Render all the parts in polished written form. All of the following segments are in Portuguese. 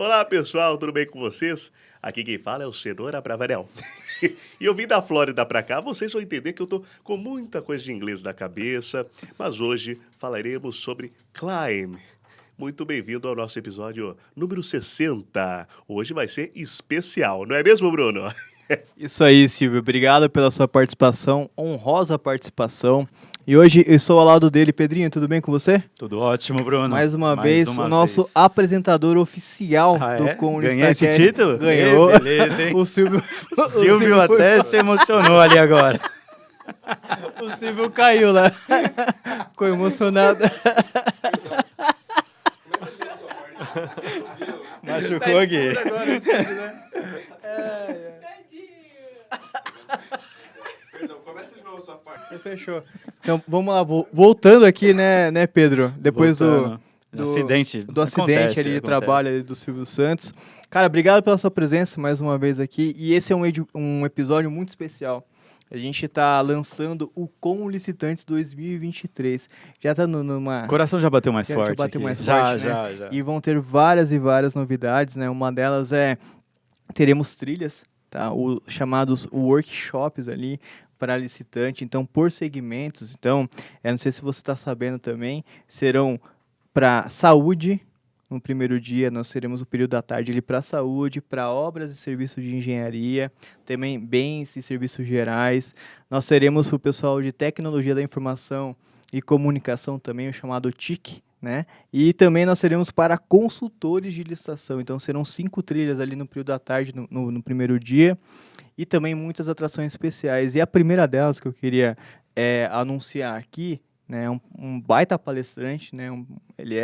Olá, pessoal, tudo bem com vocês? Aqui quem fala é o Cenoura Bravanel. E eu vim da Flórida pra cá, vocês vão entender que eu tô com muita coisa de inglês na cabeça, mas hoje falaremos sobre climb. Muito bem-vindo ao nosso episódio número 60. Hoje vai ser especial, não é mesmo, Bruno? Isso aí, Silvio. Obrigado pela sua participação, honrosa participação. E hoje eu estou ao lado dele. Pedrinho, tudo bem com você? Tudo ótimo, Bruno. Mais uma vez, o nosso apresentador oficial do Comunista. Ganhei esse título? Ganhou. Beleza, hein? O Silvio até se emocionou ali agora. O Silvio caiu lá. Ficou emocionado. Machucou aqui. Perdão, começa de novo sua parte. Fechou. Então, vamos lá. Voltando aqui, né, Pedro? Depois do acidente. Do acidente ali de trabalho ali do Silvio Santos. Cara, obrigado pela sua presença mais uma vez aqui. E esse é um episódio muito especial. A gente está lançando o Com Licitantes 2023. Já está numa... O coração já bateu mais já forte. bateu aqui. mais já, forte, né? já. E vão ter várias e várias novidades, né? Uma delas teremos trilhas, tá? Chamados workshops ali para licitante, então por segmentos. Então, eu não sei se você está sabendo também, serão para saúde. No primeiro dia, nós teremos o período da tarde ali para saúde, para obras e serviços de engenharia, também bens e serviços gerais. Nós teremos para o pessoal de tecnologia da informação e comunicação também, o chamado TIC, né? E também nós teremos para consultores de licitação. Então, serão 5 trilhas ali no período da tarde, no primeiro dia. E também muitas atrações especiais. E a primeira delas que eu queria anunciar aqui, né? Um baita palestrante, né? Ele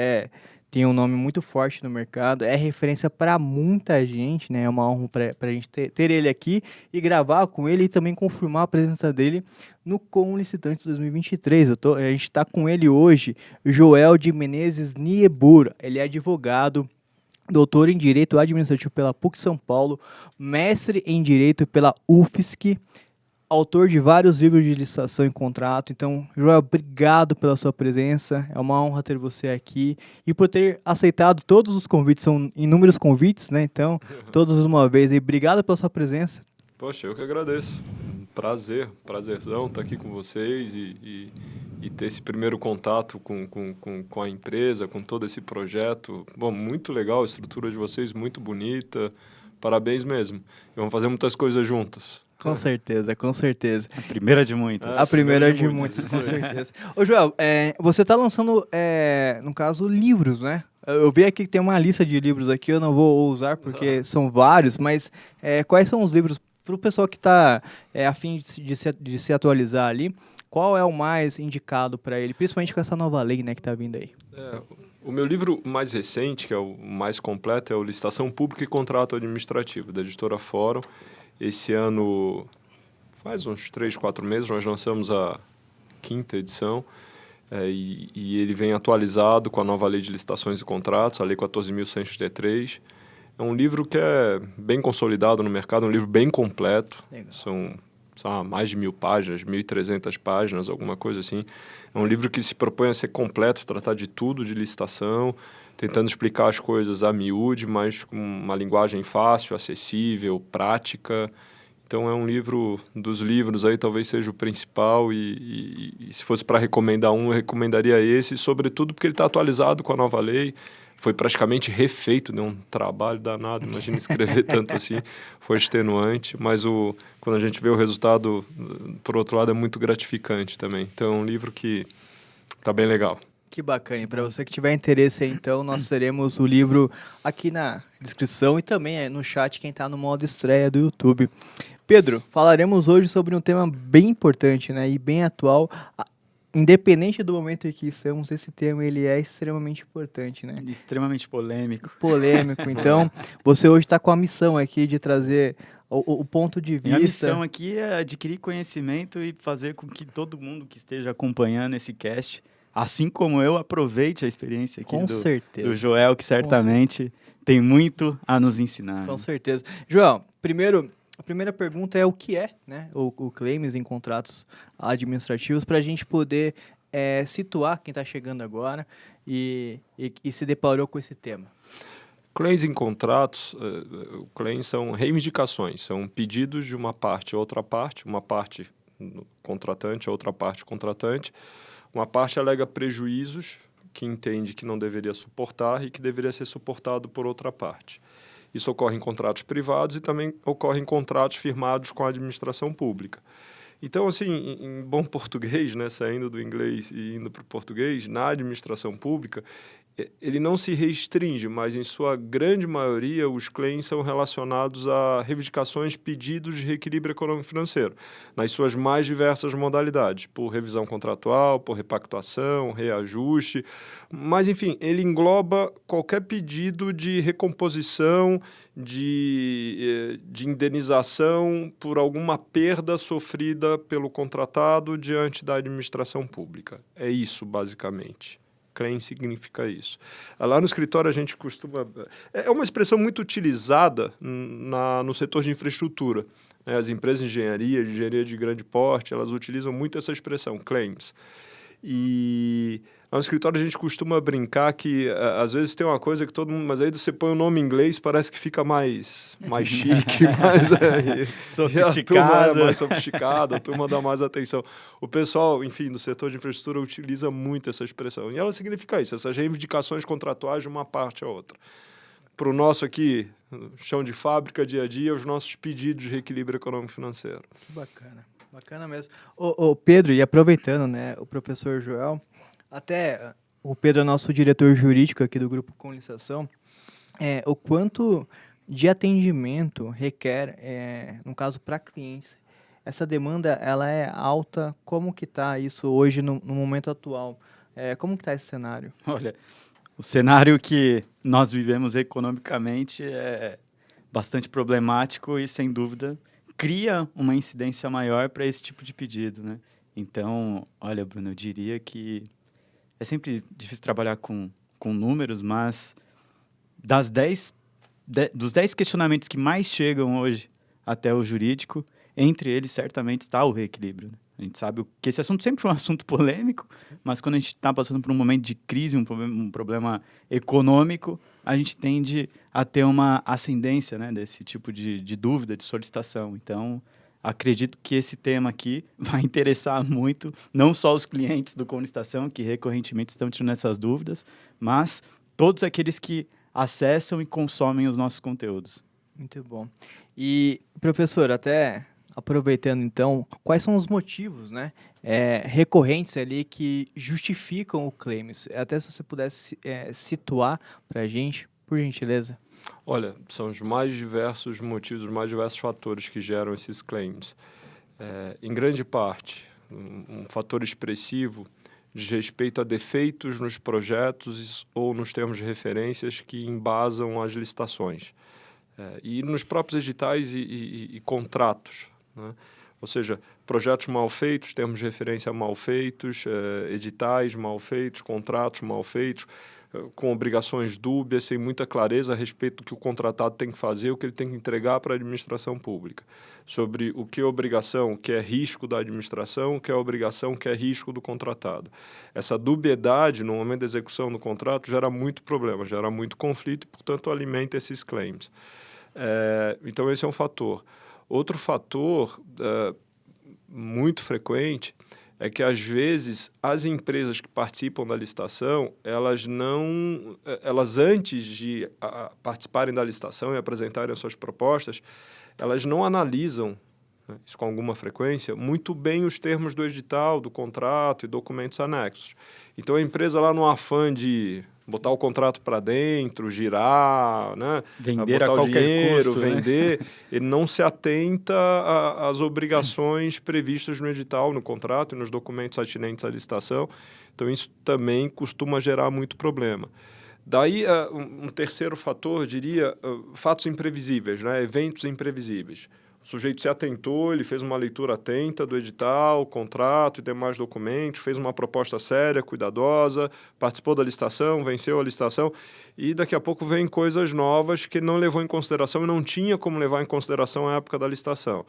tem um nome muito forte no mercado, é referência para muita gente, né? É uma honra para a gente ter ele aqui e gravar com ele e também confirmar a presença dele no Com Licitantes 2023. A gente está com ele hoje, Joel de Menezes Niebur. Ele é advogado, doutor em Direito Administrativo pela PUC São Paulo, mestre em Direito pela UFSC, autor de vários livros de licitação e contrato. Então, Joel, obrigado pela sua presença. É uma honra ter você aqui e por ter aceitado todos os convites. São inúmeros convites, né? Então, todos de uma vez. E obrigado pela sua presença. Poxa, eu que agradeço. Prazerzão estar aqui com vocês e ter esse primeiro contato com a empresa, com todo esse projeto. Bom, muito legal, a estrutura de vocês muito bonita. Parabéns mesmo. E vamos fazer muitas coisas juntas. Com certeza, com certeza. A primeira de muitas. A primeira de muitas, com certeza. Ô, Joel, você está lançando, no caso, livros, né? Eu vi aqui que tem uma lista de livros aqui, eu não vou usar porque são vários, mas quais são os livros para o pessoal que está a fim de se atualizar ali? Qual é o mais indicado para ele, principalmente com essa nova lei, né, que está vindo aí? O meu livro mais recente, que é o mais completo, é o Licitação Pública e Contrato Administrativo, da editora Fórum. Esse ano, faz uns 3, 4 meses, nós lançamos a 5ª edição e ele vem atualizado com a nova Lei de Licitações e Contratos, a Lei 14.133. É um livro que é bem consolidado no mercado, um livro bem completo. Legal. São mais de 1.000 páginas, 1.300 páginas, alguma coisa assim. É um livro que se propõe a ser completo, tratar de tudo de licitação, tentando explicar as coisas a miúde, mas com uma linguagem fácil, acessível, prática. Então, é um livro dos livros, aí talvez seja o principal, e se fosse para recomendar eu recomendaria esse, sobretudo porque ele está atualizado com a nova lei. Foi praticamente refeito, deu um trabalho danado, imagina escrever tanto assim, foi extenuante, mas quando a gente vê o resultado, por outro lado, é muito gratificante também. Então, é um livro que está bem legal. Que bacana. E para você que tiver interesse aí, então, nós teremos o livro aqui na descrição e também no chat quem está no modo estreia do YouTube. Pedro, falaremos hoje sobre um tema bem importante, né, e bem atual. Independente do momento em que estamos, esse tema ele é extremamente importante, né? Extremamente polêmico. Polêmico. Então, você hoje está com a missão aqui de trazer o ponto de vista. Minha missão aqui é adquirir conhecimento e fazer com que todo mundo que esteja acompanhando esse cast, assim como eu, aproveite a experiência aqui do Joel, que certamente tem muito a nos ensinar. Com certeza. Joel, a primeira pergunta é o que é, né, o claims em contratos administrativos, para a gente poder situar quem está chegando agora e se deparou com esse tema. Claims em contratos, claims são reivindicações, são pedidos de uma parte a outra parte, uma parte contratante a outra parte contratante. Uma parte alega prejuízos que entende que não deveria suportar e que deveria ser suportado por outra parte. Isso ocorre em contratos privados e também ocorre em contratos firmados com a administração pública. Então, assim, em bom português, né, saindo do inglês e indo para o português, na administração pública, ele não se restringe, mas em sua grande maioria os claims são relacionados a reivindicações, pedidos de reequilíbrio econômico-financeiro, nas suas mais diversas modalidades, por revisão contratual, por repactuação, reajuste, mas enfim, ele engloba qualquer pedido de recomposição, de indenização por alguma perda sofrida pelo contratado diante da administração pública. É isso, basicamente. Claim significa isso. Lá no escritório a gente costuma... É uma expressão muito utilizada no setor de infraestrutura. Né? As empresas de engenharia de grande porte, elas utilizam muito essa expressão, claims. E lá no escritório a gente costuma brincar que às vezes tem uma coisa que todo mundo... Mas aí você põe o nome em inglês, parece que fica mais chique, mais sofisticado. Mais sofisticada, a turma dá mais atenção. O pessoal, enfim, do setor de infraestrutura utiliza muito essa expressão. E ela significa isso, essas reivindicações contratuais de uma parte a outra. Para o nosso aqui, chão de fábrica, dia a dia, os nossos pedidos de reequilíbrio econômico-financeiro. Que bacana. Bacana mesmo. Ô Pedro, e aproveitando, né, o professor Joel, até o Pedro é nosso diretor jurídico aqui do Grupo Com Licitação, o quanto de atendimento requer, no caso, para clientes. Essa demanda, ela é alta? Como que está isso hoje no momento atual? Como que está esse cenário? Olha, o cenário que nós vivemos economicamente é bastante problemático e, sem dúvida, cria uma incidência maior para esse tipo de pedido, né? Então, olha, Bruno, eu diria que é sempre difícil trabalhar com números, mas dos 10 questionamentos que mais chegam hoje até o jurídico, entre eles certamente está o reequilíbrio. Né? A gente sabe que esse assunto sempre foi um assunto polêmico, mas quando a gente está passando por um momento de crise, um problema econômico, a gente tende a ter uma ascendência, né, desse tipo de dúvida, de solicitação. Então, acredito que esse tema aqui vai interessar muito, não só os clientes do Com Licitação, que recorrentemente estão tirando essas dúvidas, mas todos aqueles que acessam e consomem os nossos conteúdos. Muito bom. E, professor, até aproveitando então, quais são os motivos, né, recorrentes ali que justificam o claims? Até se você pudesse situar para a gente, por gentileza. Olha, são os mais diversos motivos, os mais diversos fatores que geram esses claims. Em grande parte, um fator expressivo diz respeito a defeitos nos projetos ou nos termos de referências que embasam as licitações. E nos próprios editais e contratos, né? Ou seja, projetos mal feitos, termos de referência mal feitos, editais mal feitos, contratos mal feitos, com obrigações dúbias, sem muita clareza a respeito do que o contratado tem que fazer, o que ele tem que entregar para a administração pública, sobre o que é obrigação, o que é risco da administração, o que é obrigação, o que é risco do contratado. Essa dubiedade, no momento da execução do contrato, gera muito problema, gera muito conflito e, portanto, alimenta esses claims. Então, esse é um fator. Outro fator muito frequente é que, às vezes, as empresas que participam da licitação, elas antes de participarem da licitação e apresentarem as suas propostas, elas não analisam, né, isso com alguma frequência, muito bem os termos do edital, do contrato e documentos anexos. Então, a empresa lá no afã de botar o contrato para dentro, girar, né? Vender botar a qualquer dinheiro, custo, vender, né? Ele não se atenta às obrigações previstas no edital, no contrato e nos documentos atinentes à licitação. Então, isso também costuma gerar muito problema. Daí, um terceiro fator, diria, fatos imprevisíveis, né? Eventos imprevisíveis. O sujeito se atentou, ele fez uma leitura atenta do edital, contrato e demais documentos, fez uma proposta séria, cuidadosa, participou da licitação, venceu a licitação e daqui a pouco vem coisas novas que ele não levou em consideração e não tinha como levar em consideração a época da licitação.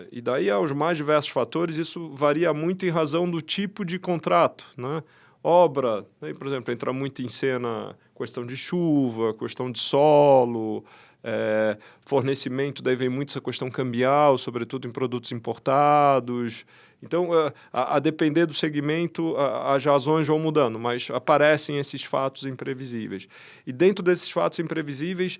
E daí, aos mais diversos fatores, isso varia muito em razão do tipo de contrato, né? obra, né? Por exemplo, entra muito em cena questão de chuva, questão de solo, fornecimento, daí vem muito essa questão cambial, sobretudo em produtos importados. Então, a depender do segmento, as razões vão mudando, mas aparecem esses fatos imprevisíveis. E dentro desses fatos imprevisíveis,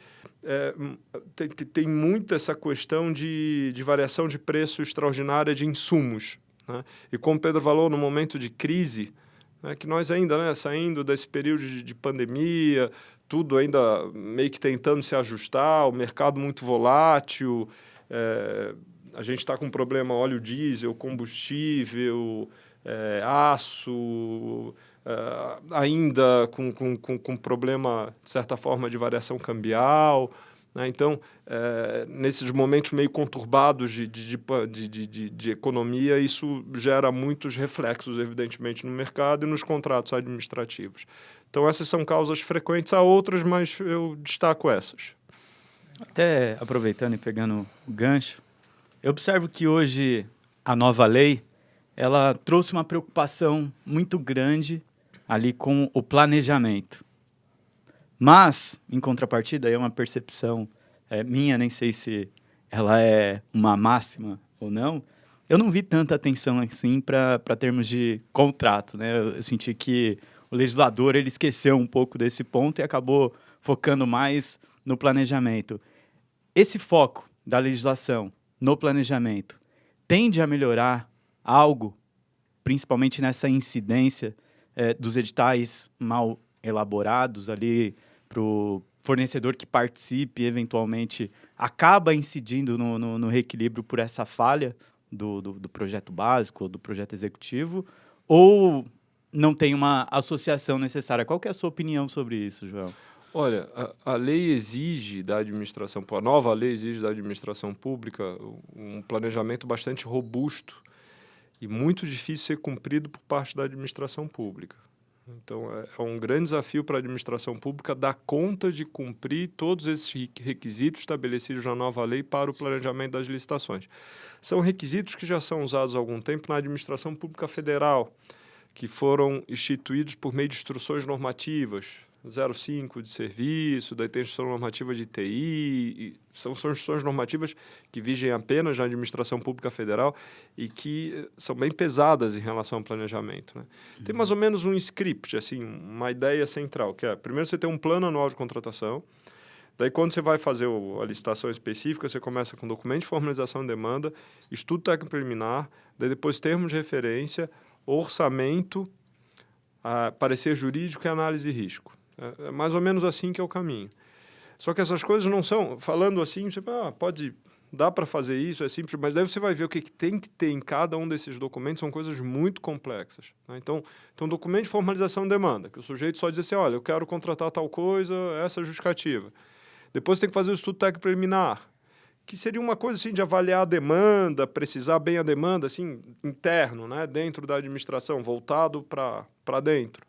tem muito essa questão de variação de preço extraordinária de insumos, né? E como o Pedro falou, no momento de crise, né, que nós ainda, né, saindo desse período de pandemia, tudo ainda meio que tentando se ajustar, o mercado muito volátil, a gente está com problema óleo diesel, combustível, aço, ainda com problema, de certa forma, de variação cambial, né? Então, nesses momentos meio conturbados de economia, isso gera muitos reflexos, evidentemente, no mercado e nos contratos administrativos. Então, essas são causas frequentes, há outras, mas eu destaco essas. Até aproveitando e pegando o gancho, eu observo que hoje a nova lei, ela trouxe uma preocupação muito grande ali com o planejamento. Mas, em contrapartida, é uma percepção minha, nem sei se ela é uma máxima ou não, eu não vi tanta atenção assim para termos de contrato, né? Eu senti que o legislador ele esqueceu um pouco desse ponto e acabou focando mais no planejamento. Esse foco da legislação no planejamento tende a melhorar algo, principalmente nessa incidência dos editais mal elaborados ali para o fornecedor que participe, eventualmente, acaba incidindo no reequilíbrio por essa falha do projeto básico, do projeto executivo, ou não tem uma associação necessária? Qual que é a sua opinião sobre isso, João? Olha, a lei exige da administração, a nova lei exige da administração pública um planejamento bastante robusto e muito difícil de ser cumprido por parte da administração pública. Então, é um grande desafio para a administração pública dar conta de cumprir todos esses requisitos estabelecidos na nova lei para o planejamento das licitações. São requisitos que já são usados há algum tempo na administração pública federal, que foram instituídos por meio de instruções normativas, 05 de serviço, daí tem a instrução normativa de TI, são instruções normativas que vigem apenas na administração pública federal e que são bem pesadas em relação ao planejamento, né? Tem mais ou menos um script, assim, uma ideia central, que é, primeiro você tem um plano anual de contratação, daí quando você vai fazer a licitação específica, você começa com documento de formalização de demanda, estudo técnico preliminar, daí depois termos de referência, orçamento, parecer jurídico e análise de risco. É mais ou menos assim que é o caminho. Só que essas coisas não são, falando assim, você dá para fazer isso, é simples, mas daí você vai ver o que tem que ter em cada um desses documentos, são coisas muito complexas, né? Então, documento de formalização de demanda, que o sujeito só diz assim, olha, eu quero contratar tal coisa, essa justificativa. Depois tem que fazer o estudo técnico preliminar, que seria uma coisa assim de avaliar a demanda, precisar bem a demanda, assim, interno, né, dentro da administração, voltado para dentro.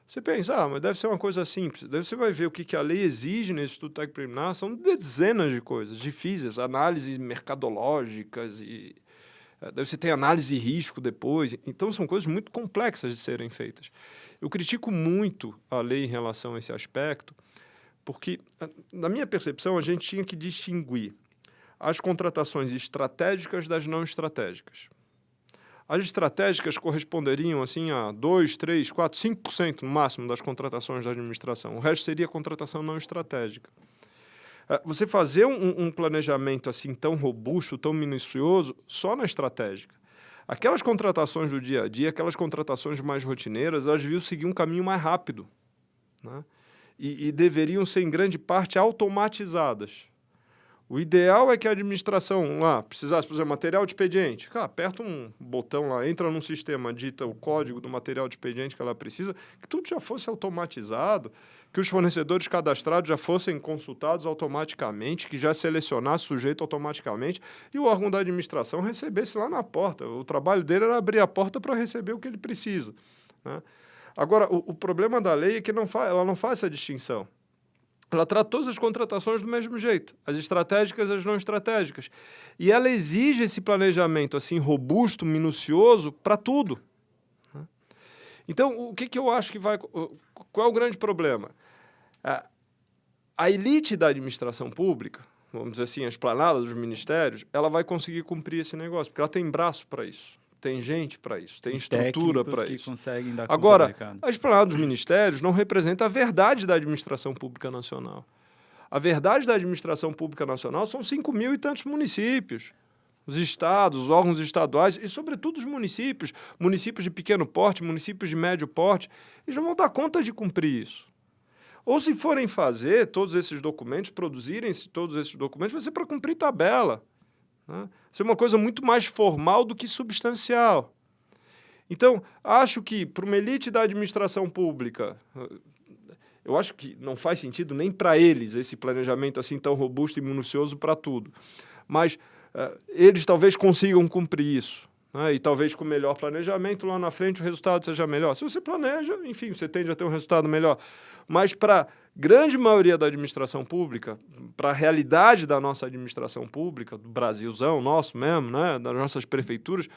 Você pensa, mas deve ser uma coisa simples. Daí você vai ver o que a lei exige nesse estudo técnico preliminar, são dezenas de coisas difíceis, análises mercadológicas, e daí você tem análise de risco depois. Então, são coisas muito complexas de serem feitas. Eu critico muito a lei em relação a esse aspecto, porque, na minha percepção, a gente tinha que distinguir as contratações estratégicas das não estratégicas. As estratégicas corresponderiam assim, a 2%, 3%, 4%, 5% no máximo das contratações da administração. O resto seria contratação não estratégica. Você fazer um planejamento assim tão robusto, tão minucioso, só na estratégica. Aquelas contratações do dia a dia, aquelas contratações mais rotineiras, elas deviam seguir um caminho mais rápido, né? E deveriam ser, em grande parte, automatizadas. O ideal é que a administração lá precisasse, por exemplo, material de expediente. Aperta um botão lá, entra num sistema, digita o código do material de expediente que ela precisa, que tudo já fosse automatizado, que os fornecedores cadastrados já fossem consultados automaticamente, que já selecionasse o sujeito automaticamente e o órgão da administração recebesse lá na porta. O trabalho dele era abrir a porta para receber o que ele precisa, né? Agora, o problema da lei é que ela não faz essa distinção. Ela trata todas as contratações do mesmo jeito, as estratégicas e as não estratégicas. E ela exige esse planejamento assim robusto, minucioso, para tudo, né? Então, o que eu acho que vai... Qual é o grande problema? A elite da administração pública, vamos dizer assim, a esplanada dos ministérios, ela vai conseguir cumprir esse negócio, porque ela tem braço para isso, tem gente para isso, tem estrutura para isso. Conseguem dar Agora, a esplanada dos ministérios não representa a verdade da administração pública nacional. A verdade da administração pública nacional são 5.000 e tantos municípios. Os estados, os órgãos estaduais e, sobretudo, os municípios de pequeno porte, municípios de médio porte, eles não vão dar conta de cumprir isso. Ou se forem fazer todos esses documentos, produzirem todos esses documentos, vai ser para cumprir tabela. Né? Vai ser uma coisa muito mais formal do que substancial. Então, acho que para uma elite da administração pública, eu acho que não faz sentido nem para eles esse planejamento assim tão robusto e minucioso para tudo. Mas eles talvez consigam cumprir isso. Né? E talvez com melhor planejamento, lá na frente o resultado seja melhor. Se você planeja, enfim, você tende a ter um resultado melhor. Mas para a grande maioria da administração pública, para a realidade da nossa administração pública, do Brasilzão nosso mesmo, né? Das nossas prefeituras,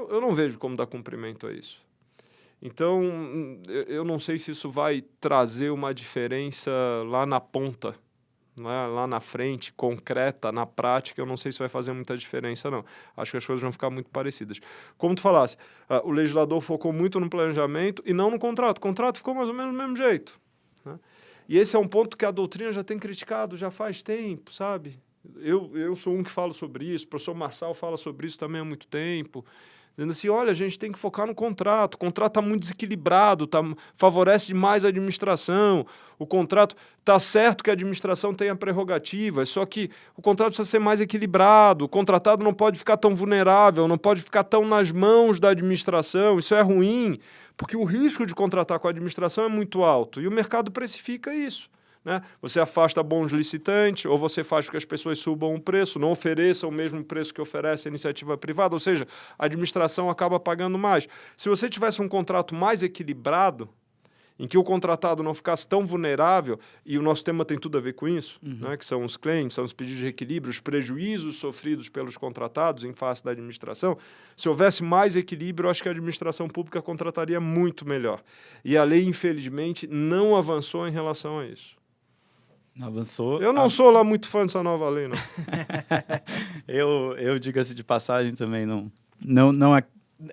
eu não vejo como dar cumprimento a isso. Então, eu não sei se isso vai trazer uma diferença lá na ponta, né, lá na frente, concreta, na prática, eu não sei se vai fazer muita diferença, não. Acho que as coisas vão ficar muito parecidas. Como tu falasse, o legislador focou muito no planejamento e não no contrato. O contrato ficou mais ou menos do mesmo jeito. Né? E esse é um ponto que a doutrina já tem criticado já faz tempo, sabe? Eu sou um que falo sobre isso, o professor Marçal fala sobre isso também há muito tempo, dizendo assim, olha, a gente tem que focar no contrato, o contrato está muito desequilibrado, favorece demais a administração, o contrato, está certo que a administração tem a prerrogativa, só que o contrato precisa ser mais equilibrado, o contratado não pode ficar tão vulnerável, não pode ficar tão nas mãos da administração, isso é ruim, porque o risco de contratar com a administração é muito alto, e o mercado precifica isso. Né? Você afasta bons licitantes, ou você faz com que as pessoas subam o preço, não ofereçam o mesmo preço que oferece a iniciativa privada, ou seja, a administração acaba pagando mais. Se você tivesse um contrato mais equilibrado, em que o contratado não ficasse tão vulnerável, e o nosso tema tem tudo a ver com isso, né? Que são os claims, são os pedidos de reequilíbrio, os prejuízos sofridos pelos contratados em face da administração, se houvesse mais equilíbrio, eu acho que a administração pública contrataria muito melhor. E a lei, infelizmente, não avançou em relação a isso. Avançou. Eu não sou lá muito fã dessa nova lei, não. eu diga-se de passagem também, não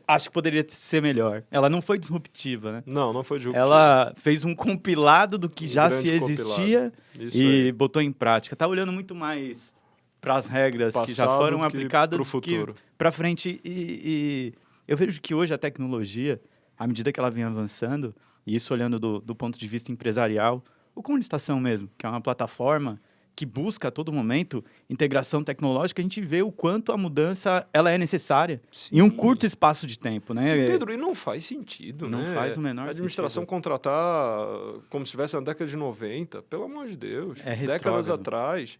acho que poderia ser melhor. Ela não foi disruptiva, né? Não foi disruptiva. Ela fez um compilado do que já se existia e botou em prática. Tá olhando muito mais para as regras que já foram aplicadas para o futuro. Para frente. E eu vejo que hoje a tecnologia, à medida que ela vem avançando, e isso olhando do ponto de vista empresarial, o Comunistação mesmo, que é uma plataforma que busca a todo momento integração tecnológica, a gente vê o quanto a mudança ela é necessária. Sim. Em um curto espaço de tempo. Né? Pedro, e não faz sentido. Não faz o menor sentido. A administração contratar como se estivesse na década de 90, pelo amor de Deus. Décadas atrás,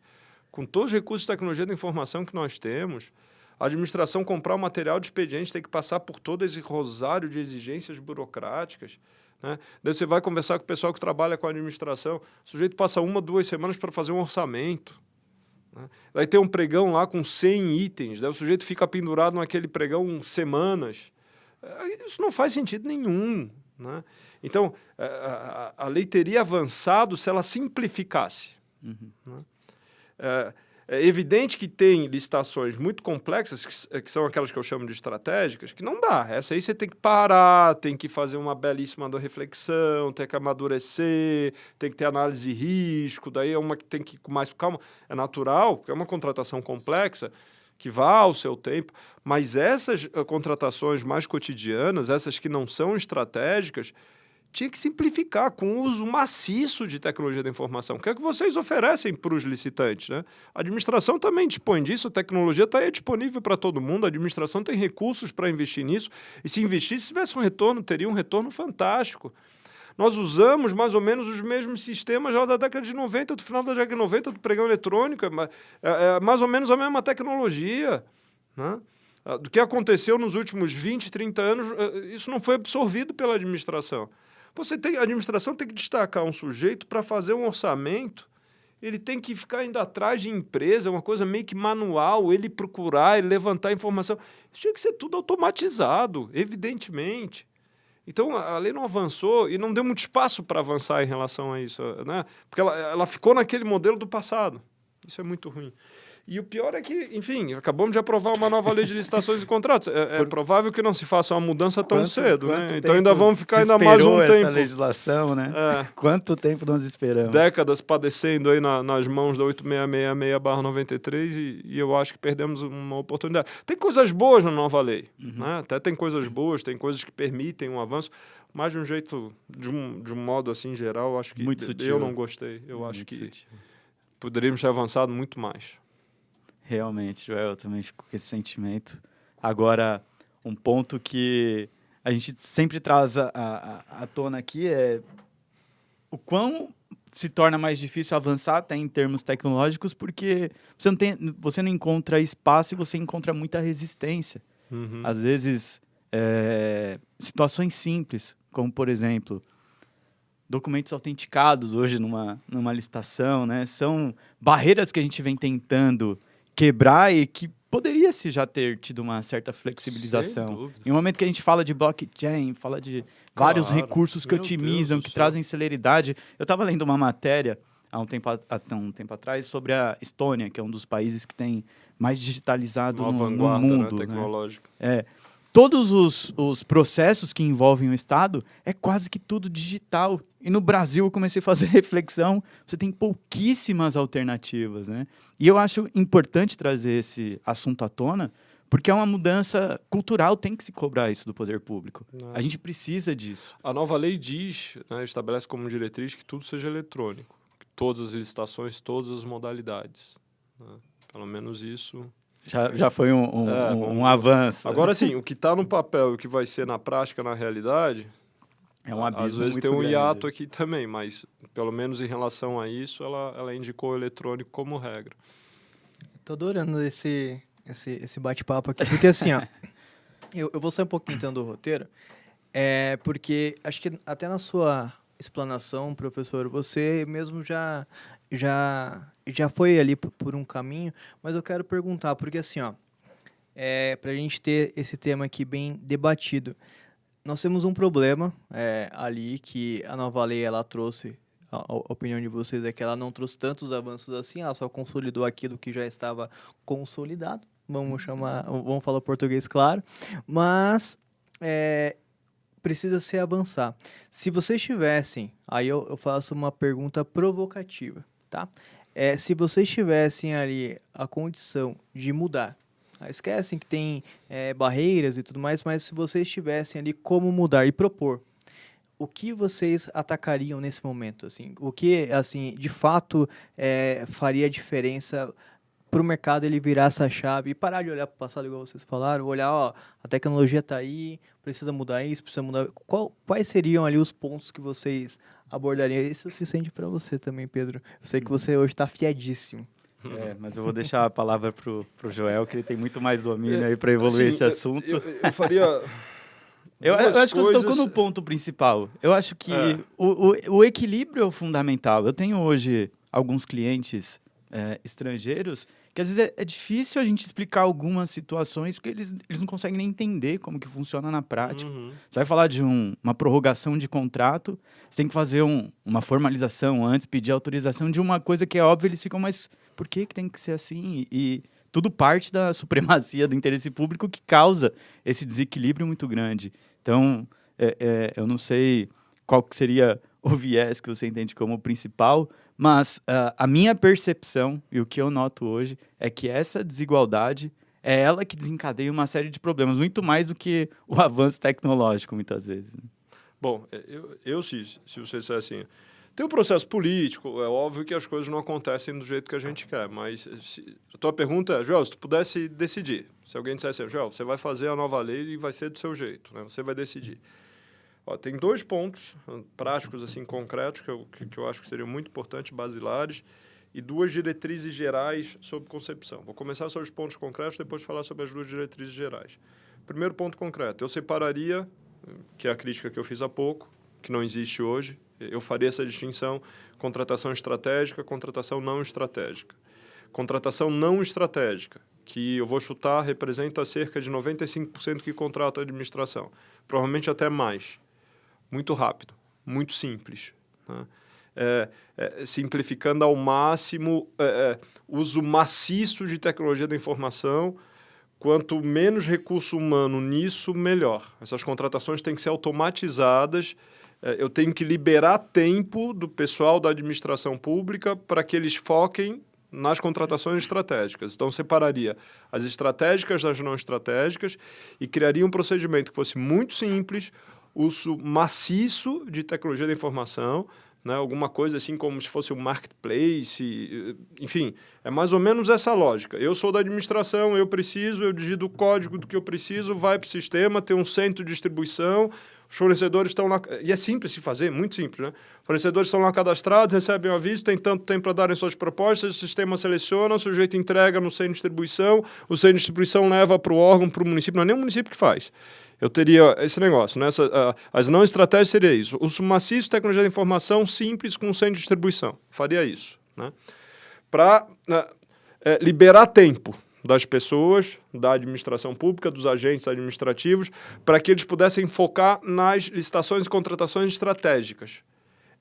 com todos os recursos de tecnologia da informação que nós temos, a administração comprar o material de expediente tem que passar por todo esse rosário de exigências burocráticas. Né? Daí você vai conversar com o pessoal que trabalha com a administração, o sujeito passa 1, 2 semanas para fazer um orçamento. Né? Daí tem um pregão lá com 100 itens, daí o sujeito fica pendurado naquele pregão semanas. Isso não faz sentido nenhum. Né? Então, a lei teria avançado se ela simplificasse. Né? É evidente que tem licitações muito complexas, que são aquelas que eu chamo de estratégicas, que não dá. Essa aí você tem que parar, tem que fazer uma belíssima reflexão, tem que amadurecer, tem que ter análise de risco, daí é uma que tem que ir com mais calma. É natural, porque é uma contratação complexa, que vá ao seu tempo, mas essas contratações mais cotidianas, essas que não são estratégicas, tinha que simplificar com o uso maciço de tecnologia da informação. O que é que vocês oferecem para os licitantes? Né? A administração também dispõe disso, a tecnologia está aí disponível para todo mundo, a administração tem recursos para investir nisso, e se investisse, se tivesse um retorno, teria um retorno fantástico. Nós usamos mais ou menos os mesmos sistemas já da década de 90, do final da década de 90, do pregão eletrônico, é mais ou menos a mesma tecnologia. Né? Do que aconteceu nos últimos 20, 30 anos, isso não foi absorvido pela administração. A administração tem que destacar um sujeito para fazer um orçamento, ele tem que ficar indo atrás de empresa, é uma coisa meio que manual, ele procurar, ele levantar informação. Isso tinha que ser tudo automatizado, evidentemente. Então, a lei não avançou e não deu muito espaço para avançar em relação a isso, né? Porque ela ficou naquele modelo do passado. Isso é muito ruim. E o pior é que, enfim, acabamos de aprovar uma nova lei de licitações e contratos. É provável que não se faça uma mudança tão cedo, né? Então ainda vamos ficar ainda mais um tempo. Essa legislação, né? Quanto tempo nós esperamos? Décadas padecendo aí nas mãos da 8666/93 e eu acho que perdemos uma oportunidade. Tem coisas boas na nova lei, né? Até tem coisas boas, tem coisas que permitem um avanço, mas de um jeito, de um modo assim geral, acho que muito sutil. Eu não gostei. Eu acho que poderíamos ter avançado muito mais. Realmente, Joel, eu também fico com esse sentimento. Agora, um ponto que a gente sempre traz à tona aqui é o quão se torna mais difícil avançar até em termos tecnológicos, porque você não encontra espaço e você encontra muita resistência. Às vezes, situações simples, como, por exemplo, documentos autenticados hoje numa licitação, né? São barreiras que a gente vem tentando quebrar e que poderia-se já ter tido uma certa flexibilização. Em um momento que a gente fala de blockchain, fala de vários recursos que otimizam, que trazem celeridade. Eu estava lendo uma matéria há um tempo atrás sobre a Estônia, que é um dos países que tem mais digitalizado no mundo. Né, tecnológica. Né? Todos os processos que envolvem o Estado é quase que tudo digital. E no Brasil eu comecei a fazer reflexão, você tem pouquíssimas alternativas, né? E eu acho importante trazer esse assunto à tona, porque é uma mudança cultural, tem que se cobrar isso do poder público. A gente precisa disso. A nova lei diz, né, estabelece como diretriz que tudo seja eletrônico, que todas as licitações, todas as modalidades. Né? Pelo menos isso... Já foi um avanço. Agora, sim, o que está no papel e o que vai ser na prática, na realidade, é um abismo. Às vezes muito tem um grande. hiato aqui também, mas pelo menos em relação a isso, ela indicou o eletrônico como regra. Tô adorando esse bate-papo aqui, porque assim, ó, eu vou sair um pouquinho então do roteiro, porque acho que até na sua explanação, professor, você mesmo já foi ali por um caminho, mas eu quero perguntar, porque assim, ó, para a gente ter esse tema aqui bem debatido, nós temos um problema ali que a nova lei ela trouxe, a opinião de vocês é que ela não trouxe tantos avanços assim, ela só consolidou aquilo que já estava consolidado, vamos falar português claro, mas precisa se avançar. Se vocês tivessem, aí eu faço uma pergunta provocativa, tá? Se vocês tivessem ali a condição de mudar, esquecem que tem barreiras e tudo mais, mas se vocês tivessem ali como mudar e propor, o que vocês atacariam nesse momento? Assim? O que, assim, de fato faria diferença para o mercado ele virar essa chave e parar de olhar para o passado, igual vocês falaram, olhar, ó, a tecnologia está aí, precisa mudar isso, precisa mudar... Quais seriam ali os pontos que vocês abordariam? Isso se sente para você também, Pedro. Eu sei que você hoje está afiadíssimo. Mas eu vou deixar a palavra pro Joel, que ele tem muito mais domínio aí para evoluir esse assunto. Eu faria... Eu acho que você tocou no ponto principal. Eu acho que o equilíbrio é o fundamental. Eu tenho hoje alguns clientes estrangeiros que às vezes é difícil a gente explicar algumas situações porque eles não conseguem nem entender como que funciona na prática. Você vai falar de uma prorrogação de contrato, você tem que fazer uma formalização antes, pedir autorização de uma coisa que é óbvia, eles ficam, mas por que tem que ser assim? E tudo parte da supremacia do interesse público que causa esse desequilíbrio muito grande. Então, eu não sei qual que seria o viés que você entende como principal, mas a minha percepção e o que eu noto hoje é que essa desigualdade é ela que desencadeia uma série de problemas, muito mais do que o avanço tecnológico, muitas vezes. Bom, se você disser assim, tem um processo político, é óbvio que as coisas não acontecem do jeito que a gente quer, mas a tua pergunta é, Joel, se tu pudesse decidir, se alguém dissesse assim, Joel, você vai fazer a nova lei e vai ser do seu jeito, né? Você vai decidir. Ó, tem 2 pontos práticos, assim, concretos, que eu acho que seriam muito importantes, basilares, e 2 diretrizes gerais sobre concepção. Vou começar sobre os pontos concretos, depois falar sobre as 2 diretrizes gerais. Primeiro ponto concreto, eu separaria, que é a crítica que eu fiz há pouco, que não existe hoje, eu faria essa distinção, contratação estratégica, contratação não estratégica. Contratação não estratégica, que eu vou chutar, representa cerca de 95% que contrata a administração, provavelmente até mais. muito rápido, muito simples, né? Simplificando ao máximo, uso maciço de tecnologia da informação. Quanto menos recurso humano nisso, melhor. Essas contratações têm que ser automatizadas. Eu tenho que liberar tempo do pessoal da administração pública para que eles foquem nas contratações estratégicas. Então, separaria as estratégicas das não estratégicas e criaria um procedimento que fosse muito simples, uso maciço de tecnologia da informação, né? Alguma coisa assim como se fosse um marketplace, enfim, é mais ou menos essa lógica. Eu sou da administração, eu digito o código do que eu preciso, vai para o sistema, tem um centro de distribuição, os fornecedores estão lá, e é simples de fazer, muito simples, né? Fornecedores estão lá cadastrados, recebem o aviso, tem tanto tempo para darem suas propostas, o sistema seleciona, o sujeito entrega no centro de distribuição, o centro de distribuição leva para o órgão, para o município, não é nem o município que faz. Eu teria esse negócio, né? As não estratégias seria isso. Uso maciço, tecnologia de informação simples com centro de distribuição. Faria isso, né? Para liberar tempo das pessoas, da administração pública, dos agentes administrativos, para que eles pudessem focar nas licitações e contratações estratégicas.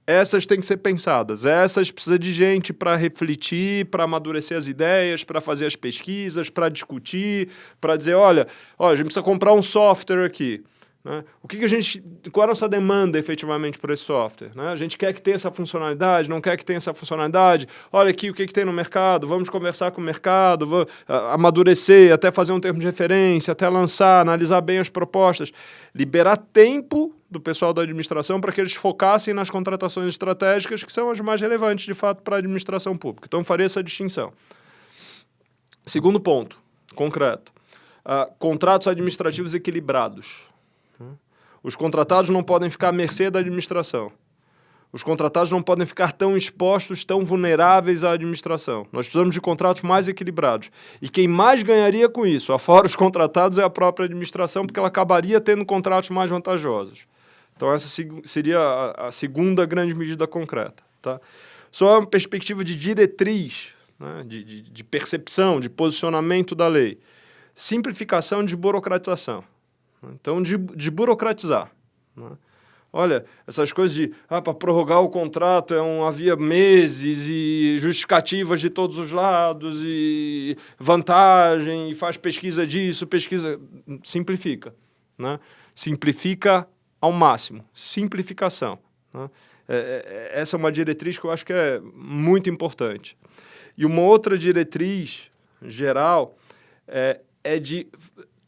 Essas têm que ser pensadas, essas precisa de gente para refletir, para amadurecer as ideias, para fazer as pesquisas, para discutir, para dizer, olha, a gente precisa comprar um software aqui, né? Qual é a nossa demanda efetivamente por esse software, né? A gente quer que tenha essa funcionalidade, não quer que tenha essa funcionalidade, olha aqui o que tem no mercado, vamos conversar com o mercado, vamos amadurecer, até fazer um termo de referência, até lançar, analisar bem as propostas, liberar tempo do pessoal da administração para que eles focassem nas contratações estratégicas, que são as mais relevantes, de fato, para a administração pública. Então, faria essa distinção. Segundo ponto, concreto. Contratos administrativos equilibrados. Os contratados não podem ficar à mercê da administração. Os contratados não podem ficar tão expostos, tão vulneráveis à administração. Nós precisamos de contratos mais equilibrados. E quem mais ganharia com isso, afora os contratados, é a própria administração, porque ela acabaria tendo contratos mais vantajosos. Então, essa seria a segunda grande medida concreta, tá? Só uma perspectiva de diretriz, né? de percepção, de posicionamento da lei. Simplificação de burocratização. Então, de burocratizar, né? Olha, essas coisas de para prorrogar o contrato havia meses e justificativas de todos os lados e vantagem, e faz pesquisa disso, simplifica, né? Simplifica ao máximo, simplificação, né? Essa é uma diretriz que eu acho que é muito importante. E uma outra diretriz geral é de...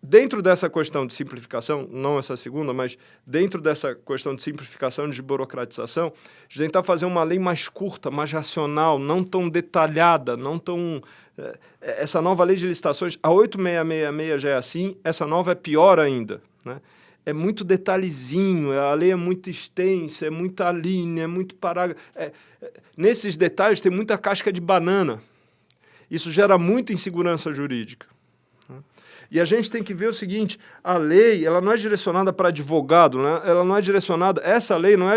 Dentro dessa questão de simplificação, não essa segunda, mas dentro dessa questão de simplificação, de burocratização, a gente tentar fazer uma lei mais curta, mais racional, não tão detalhada, não tão... Essa nova lei de licitações, a 8666 já é assim, essa nova é pior ainda, né? É muito detalhezinho, a lei é muito extensa, é muita linha, é muito parágrafo. Nesses detalhes tem muita casca de banana. Isso gera muita insegurança jurídica. E a gente tem que ver o seguinte, a lei ela não é direcionada para advogado, né? Ela não é direcionada, essa lei não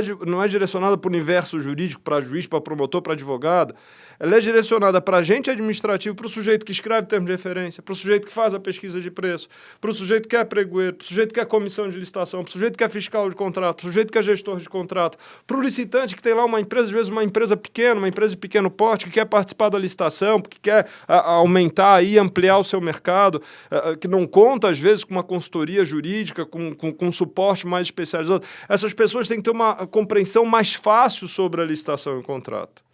é direcionada para o universo jurídico, para juiz, para promotor, para advogado. Ela é direcionada para agente administrativo, para o sujeito que escreve termo de referência, para o sujeito que faz a pesquisa de preço, para o sujeito que é pregoeiro, para o sujeito que é comissão de licitação, para o sujeito que é fiscal de contrato, para o sujeito que é gestor de contrato, para o licitante que tem lá uma empresa, às vezes uma empresa pequena, uma empresa de pequeno porte, que quer participar da licitação, que quer aumentar e ampliar o seu mercado, que não conta, às vezes, com uma consultoria jurídica, com um suporte mais especializado. Essas pessoas têm que ter uma compreensão mais fácil sobre a licitação e o contrato.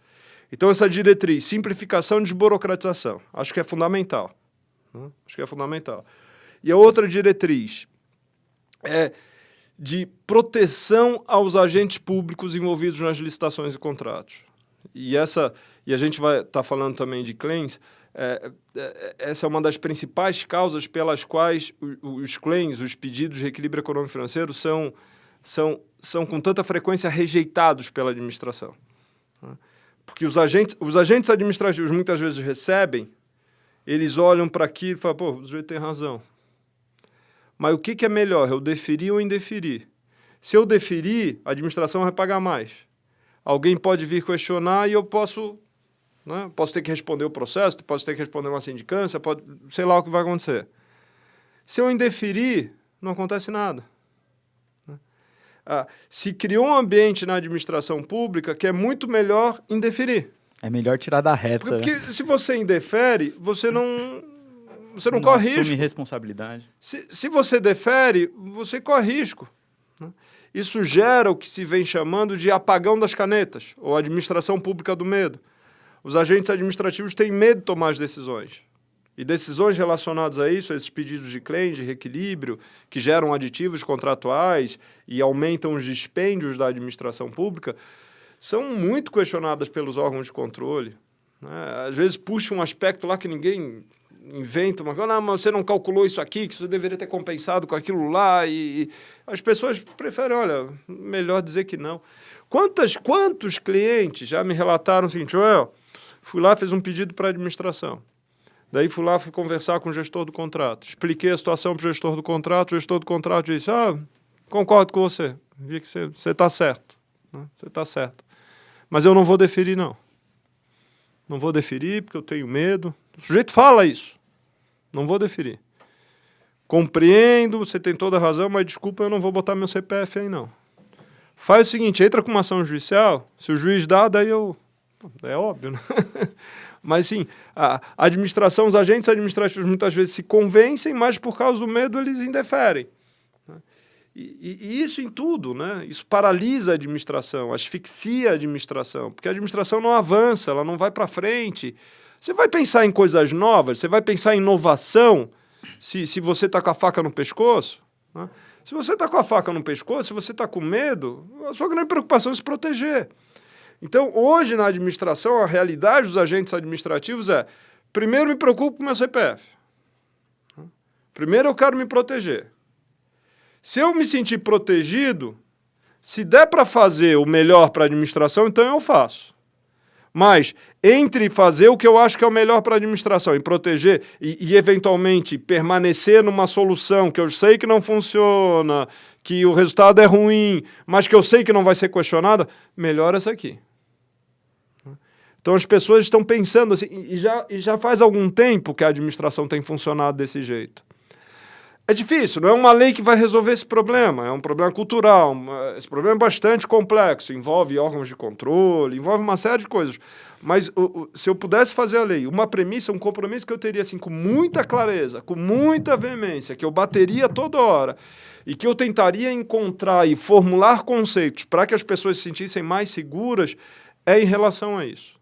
Então, essa diretriz, simplificação e desburocratização, acho que é fundamental, né? Acho que é fundamental. E a outra diretriz é de proteção aos agentes públicos envolvidos nas licitações e contratos. E a gente vai estar falando também de claims. Essa é uma das principais causas pelas quais os claims, os pedidos de reequilíbrio econômico e financeiro, são com tanta frequência rejeitados pela administração, né? Porque os agentes administrativos muitas vezes recebem, eles olham para aquilo e falam, pô, o sujeito tem razão. Mas o que é melhor, eu deferir ou indeferir? Se eu deferir, a administração vai pagar mais. Alguém pode vir questionar e eu posso, né, posso ter que responder o processo, posso ter que responder uma sindicância, sei lá o que vai acontecer. Se eu indeferir, não acontece nada, né? se criou um ambiente na administração pública que é muito melhor indeferir. É melhor tirar da reta. Porque se você indefere, você não corre risco. Assume responsabilidade. Se você defere, você corre risco. Né? Isso gera o que se vem chamando de apagão das canetas, ou administração pública do medo. Os agentes administrativos têm medo de tomar as decisões. E decisões relacionadas a isso, a esses pedidos de claim, de reequilíbrio, que geram aditivos contratuais e aumentam os dispêndios da administração pública, são muito questionadas pelos órgãos de controle. Né? Às vezes puxa um aspecto lá que ninguém inventa, mas você não calculou isso aqui, que você deveria ter compensado com aquilo lá, e as pessoas preferem, olha, melhor dizer que não. Quantos clientes já me relataram assim, Joel, fui lá, fiz um pedido para a administração. Daí fui conversar com o gestor do contrato. Expliquei a situação para o gestor do contrato. O gestor do contrato disse, concordo com você. Vi que você está certo. Né? Você está certo. Mas eu não vou deferir, não. Não vou deferir porque eu tenho medo. O sujeito fala isso. Não vou deferir. Compreendo, você tem toda a razão, mas desculpa, eu não vou botar meu CPF aí, não. Faz o seguinte, entra com uma ação judicial. Se o juiz dá, daí eu... É óbvio, né? Mas, sim, a administração, os agentes administrativos muitas vezes se convencem, mas por causa do medo eles indeferem. E isso em tudo, né? Isso paralisa a administração, asfixia a administração, porque a administração não avança, ela não vai para frente. Você vai pensar em coisas novas, você vai pensar em inovação se você está com a faca no pescoço? Né? Se você está com a faca no pescoço, se você está com medo, a sua grande preocupação é se proteger. Então, hoje, na administração, a realidade dos agentes administrativos é, primeiro me preocupo com o meu CPF. Primeiro eu quero me proteger. Se eu me sentir protegido, se der para fazer o melhor para a administração, então eu faço. Mas, entre fazer o que eu acho que é o melhor para a administração e proteger e, eventualmente, permanecer numa solução que eu sei que não funciona, que o resultado é ruim, mas que eu sei que não vai ser questionada, melhor essa aqui. Então as pessoas estão pensando assim, e já faz algum tempo que a administração tem funcionado desse jeito. É difícil, não é uma lei que vai resolver esse problema, é um problema cultural, esse problema é bastante complexo, envolve órgãos de controle, envolve uma série de coisas. Mas se eu pudesse fazer a lei, uma premissa, um compromisso que eu teria assim, com muita clareza, com muita veemência, que eu bateria toda hora, e que eu tentaria encontrar e formular conceitos para que as pessoas se sentissem mais seguras, é em relação a isso.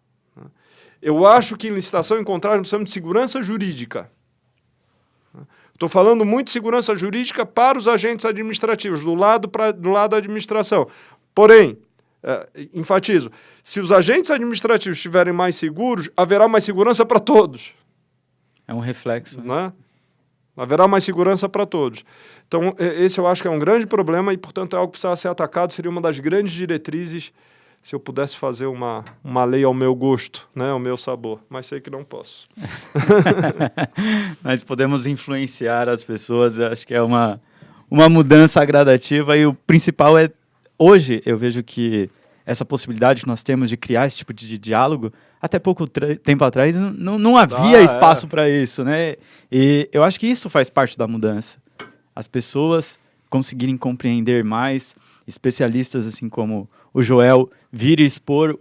Eu acho que em licitação e contrato nós precisamos de segurança jurídica. Estou falando muito de segurança jurídica para os agentes administrativos, do lado da administração. Porém, enfatizo, se os agentes administrativos estiverem mais seguros, haverá mais segurança para todos. É um reflexo. Né? Haverá mais segurança para todos. Então, esse eu acho que é um grande problema e, portanto, é algo que precisa ser atacado. Seria uma das grandes diretrizes se eu pudesse fazer uma lei ao meu gosto, né, ao meu sabor. Mas sei que não posso. Mas podemos influenciar as pessoas. Eu acho que é uma mudança gradativa. E o principal é, hoje, eu vejo que essa possibilidade que nós temos de criar esse tipo de diálogo, até pouco tempo atrás não havia espaço para isso, né? E eu acho que isso faz parte da mudança. As pessoas conseguirem compreender mais, especialistas assim como o Joel vir e expor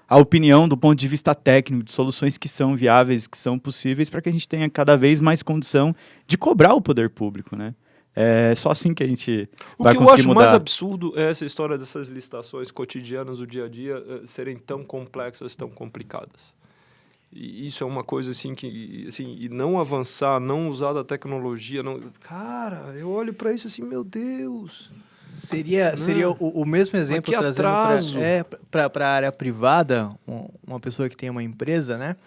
a opinião do ponto de vista técnico, de soluções que são viáveis, que são possíveis, para que a gente tenha cada vez mais condição de cobrar o poder público, né? É só assim que a gente vai conseguir mudar. O que eu acho mais absurdo é essa história dessas licitações cotidianas do dia a dia serem tão complexas, tão complicadas. E isso é uma coisa assim que, assim, e não avançar, não usar da tecnologia, não... Cara, eu olho para isso assim, meu Deus. Seria o mesmo exemplo trazendo para a área privada, uma pessoa que tem uma empresa, né?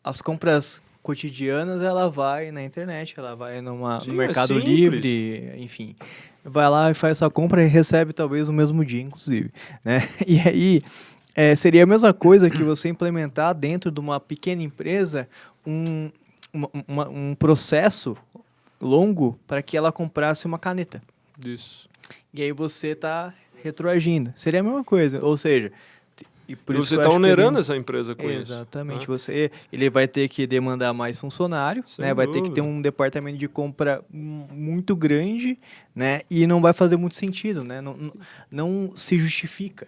As compras cotidianas, ela vai na internet, ela vai no Mercado Livre, enfim. Vai lá e faz sua compra e recebe talvez no mesmo dia, inclusive, né? E aí, seria a mesma coisa que você implementar dentro de uma pequena empresa um processo longo para que ela comprasse uma caneta. Isso. E aí você está retroagindo. Seria a mesma coisa. Ou seja, E por isso você está onerando essa empresa com isso. Exatamente. Né? Ele vai ter que demandar mais funcionário, né? Vai ter que ter um departamento de compra muito grande, né? E não vai fazer muito sentido, né? Não se justifica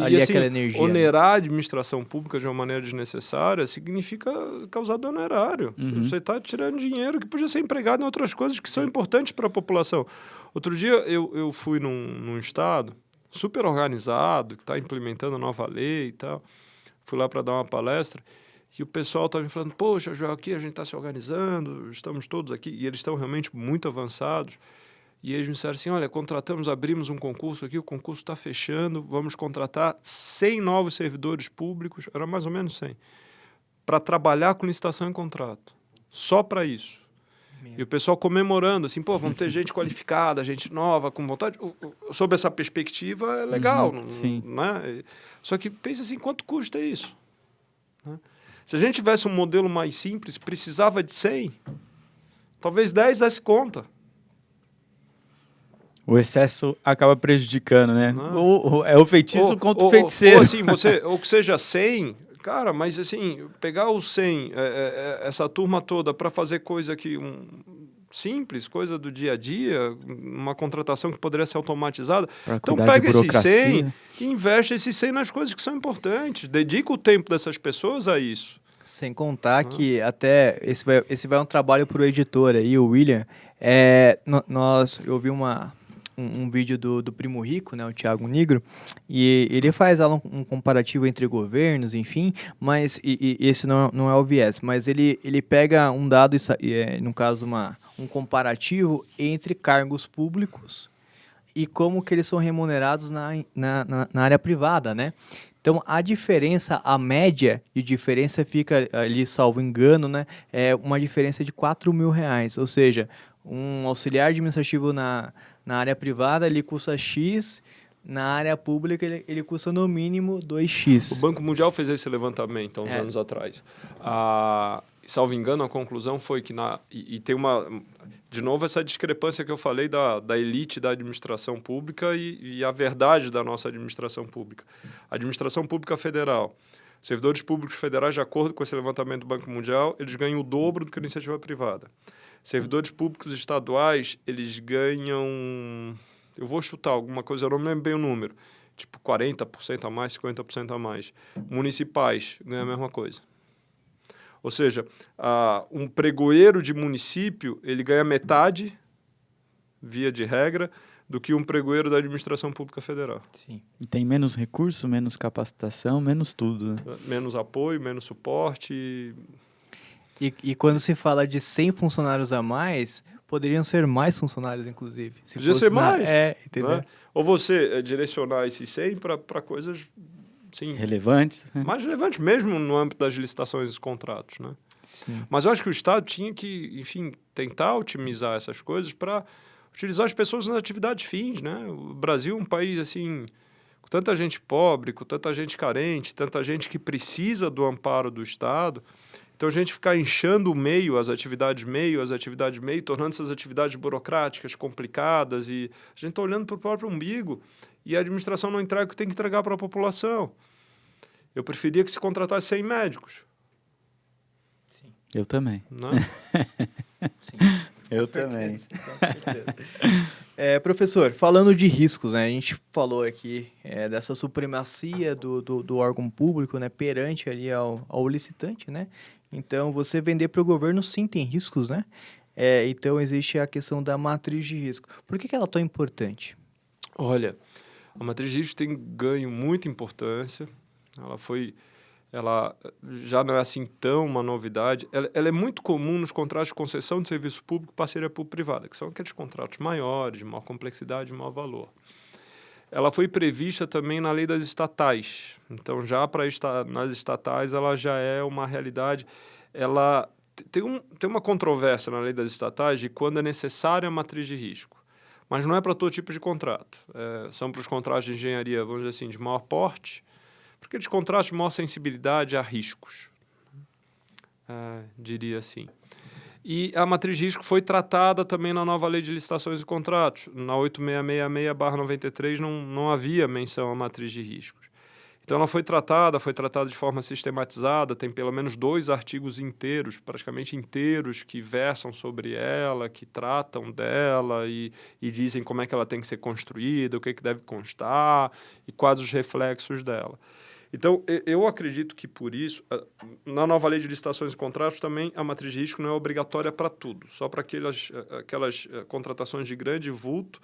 ali assim, aquela energia. Onerar a administração pública de uma maneira desnecessária significa causar dano erário. Você está tirando dinheiro que podia ser empregado em outras coisas que são importantes para a população. Outro dia eu fui num estado super organizado, que está implementando a nova lei e tal. Fui lá para dar uma palestra e o pessoal estava me falando, poxa, Joel, aqui a gente está se organizando, estamos todos aqui, e eles estão realmente muito avançados. E eles me disseram assim, olha, abrimos um concurso aqui, o concurso está fechando, vamos contratar 100 novos servidores públicos, era mais ou menos 100, para trabalhar com licitação em contrato, só para isso. E o pessoal comemorando, assim, vamos ter gente qualificada, gente nova, com vontade. Sob essa perspectiva, é legal, né? Só que pensa assim, quanto custa isso? Né? Se a gente tivesse um modelo mais simples, precisava de 100, talvez 10 desse conta. O excesso acaba prejudicando, né? É o feitiço contra o feiticeiro. Ou assim, ou que seja 100... Cara, mas assim, pegar os 100, essa turma toda para fazer coisa simples, coisa do dia a dia, uma contratação que poderia ser automatizada. Então pega esses 100 e investe esses 100 nas coisas que são importantes. Dedica o tempo dessas pessoas a isso. Sem contar que até esse vai um trabalho para o editor aí, o William. Eu vi um vídeo do Primo Rico, né, o Thiago Nigro, e ele faz um comparativo entre governos, enfim, mas esse não é o viés, mas ele pega um dado, no caso um comparativo entre cargos públicos e como que eles são remunerados na área privada, né? Então, a média de diferença fica ali, salvo engano, né, é uma diferença de R$4.000, ou seja, um auxiliar administrativo na área privada ele custa X, na área pública ele custa no mínimo 2X. O Banco Mundial fez esse levantamento há uns anos atrás. Salvo engano, a conclusão foi que e tem de novo essa discrepância que eu falei da elite da administração pública e a verdade da nossa administração pública. A administração pública federal, servidores públicos federais, de acordo com esse levantamento do Banco Mundial, eles ganham o dobro do que a iniciativa privada. Servidores públicos estaduais, eles ganham, eu vou chutar alguma coisa, eu não me lembro bem o número, tipo 40% a mais, 50% a mais. Municipais ganham a mesma coisa. Ou seja, um pregoeiro de município, ele ganha metade, via de regra, do que um pregoeiro da administração pública federal. Sim. E tem menos recurso, menos capacitação, menos tudo. Né? Menos apoio, menos suporte. E quando se fala de 100 funcionários a mais, poderiam ser mais funcionários, inclusive. Podia ser mais. Entendeu? Né? Ou você direcionar esses 100 para coisas sim, relevantes. Mais relevantes, mesmo no âmbito das licitações e contratos. Né? Sim. Mas eu acho que o Estado tinha que, enfim, tentar otimizar essas coisas para utilizar as pessoas nas atividades fins. Né? O Brasil é um país assim, com tanta gente pobre, com tanta gente carente, tanta gente que precisa do amparo do Estado. Então, a gente ficar inchando o meio, as atividades meio, tornando essas atividades burocráticas, complicadas, e a gente está olhando para o próprio umbigo e a administração não entrega o que tem que entregar para a população. Eu preferia que se contratasse 100 médicos. Sim. Eu também. Não? Sim. Eu também. Com certeza. Professor, falando de riscos, né? A gente falou aqui dessa supremacia do órgão público, né, perante ali ao licitante, né? Então, você vender para o governo, sim, tem riscos, né? Então, existe a questão da matriz de risco. Por que ela é tão importante? Olha, a matriz de risco tem ganho muita importância. Ela já não é assim tão uma novidade. Ela é muito comum nos contratos de concessão de serviço público, parceria público-privada, que são aqueles contratos maiores, de maior complexidade, de maior valor. Ela foi prevista também na lei das estatais. Então, já nas estatais, ela já é uma realidade. Ela tem uma controvérsia na lei das estatais de quando é necessária a matriz de risco. Mas não é para todo tipo de contrato. São para os contratos de engenharia, vamos dizer assim, de maior porte, porque eles contratos de maior sensibilidade a riscos. Diria assim. E a matriz de risco foi tratada também na nova lei de licitações e contratos. Na 8666/93 não havia menção à matriz de riscos. Então ela foi tratada de forma sistematizada, tem pelo menos 2 artigos inteiros, praticamente inteiros, que versam sobre ela, que tratam dela e dizem como é que ela tem que ser construída, o que deve constar e quais os reflexos dela. Então, eu acredito que por isso, na nova lei de licitações e contratos também a matriz de risco não é obrigatória para tudo, só para aquelas contratações de grande vulto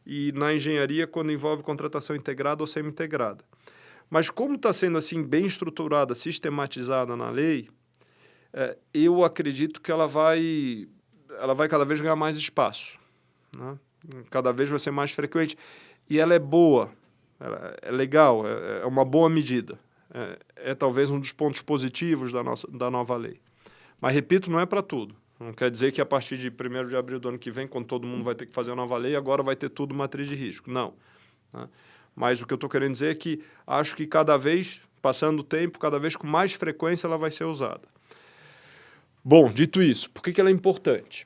e na engenharia quando envolve contratação integrada ou semi-integrada. Mas como está sendo assim bem estruturada, sistematizada na lei, eu acredito que ela vai cada vez ganhar mais espaço, né? Cada vez vai ser mais frequente. E ela é boa, ela é legal, é uma boa medida. É talvez um dos pontos positivos da nova lei. Mas, repito, não é para tudo. Não quer dizer que a partir de 1º de abril do ano que vem, quando todo mundo vai ter que fazer a nova lei, agora vai ter tudo matriz de risco. Não, né? Mas o que eu estou querendo dizer é que acho que cada vez, passando o tempo, cada vez com mais frequência ela vai ser usada. Bom, dito isso, por que ela é importante?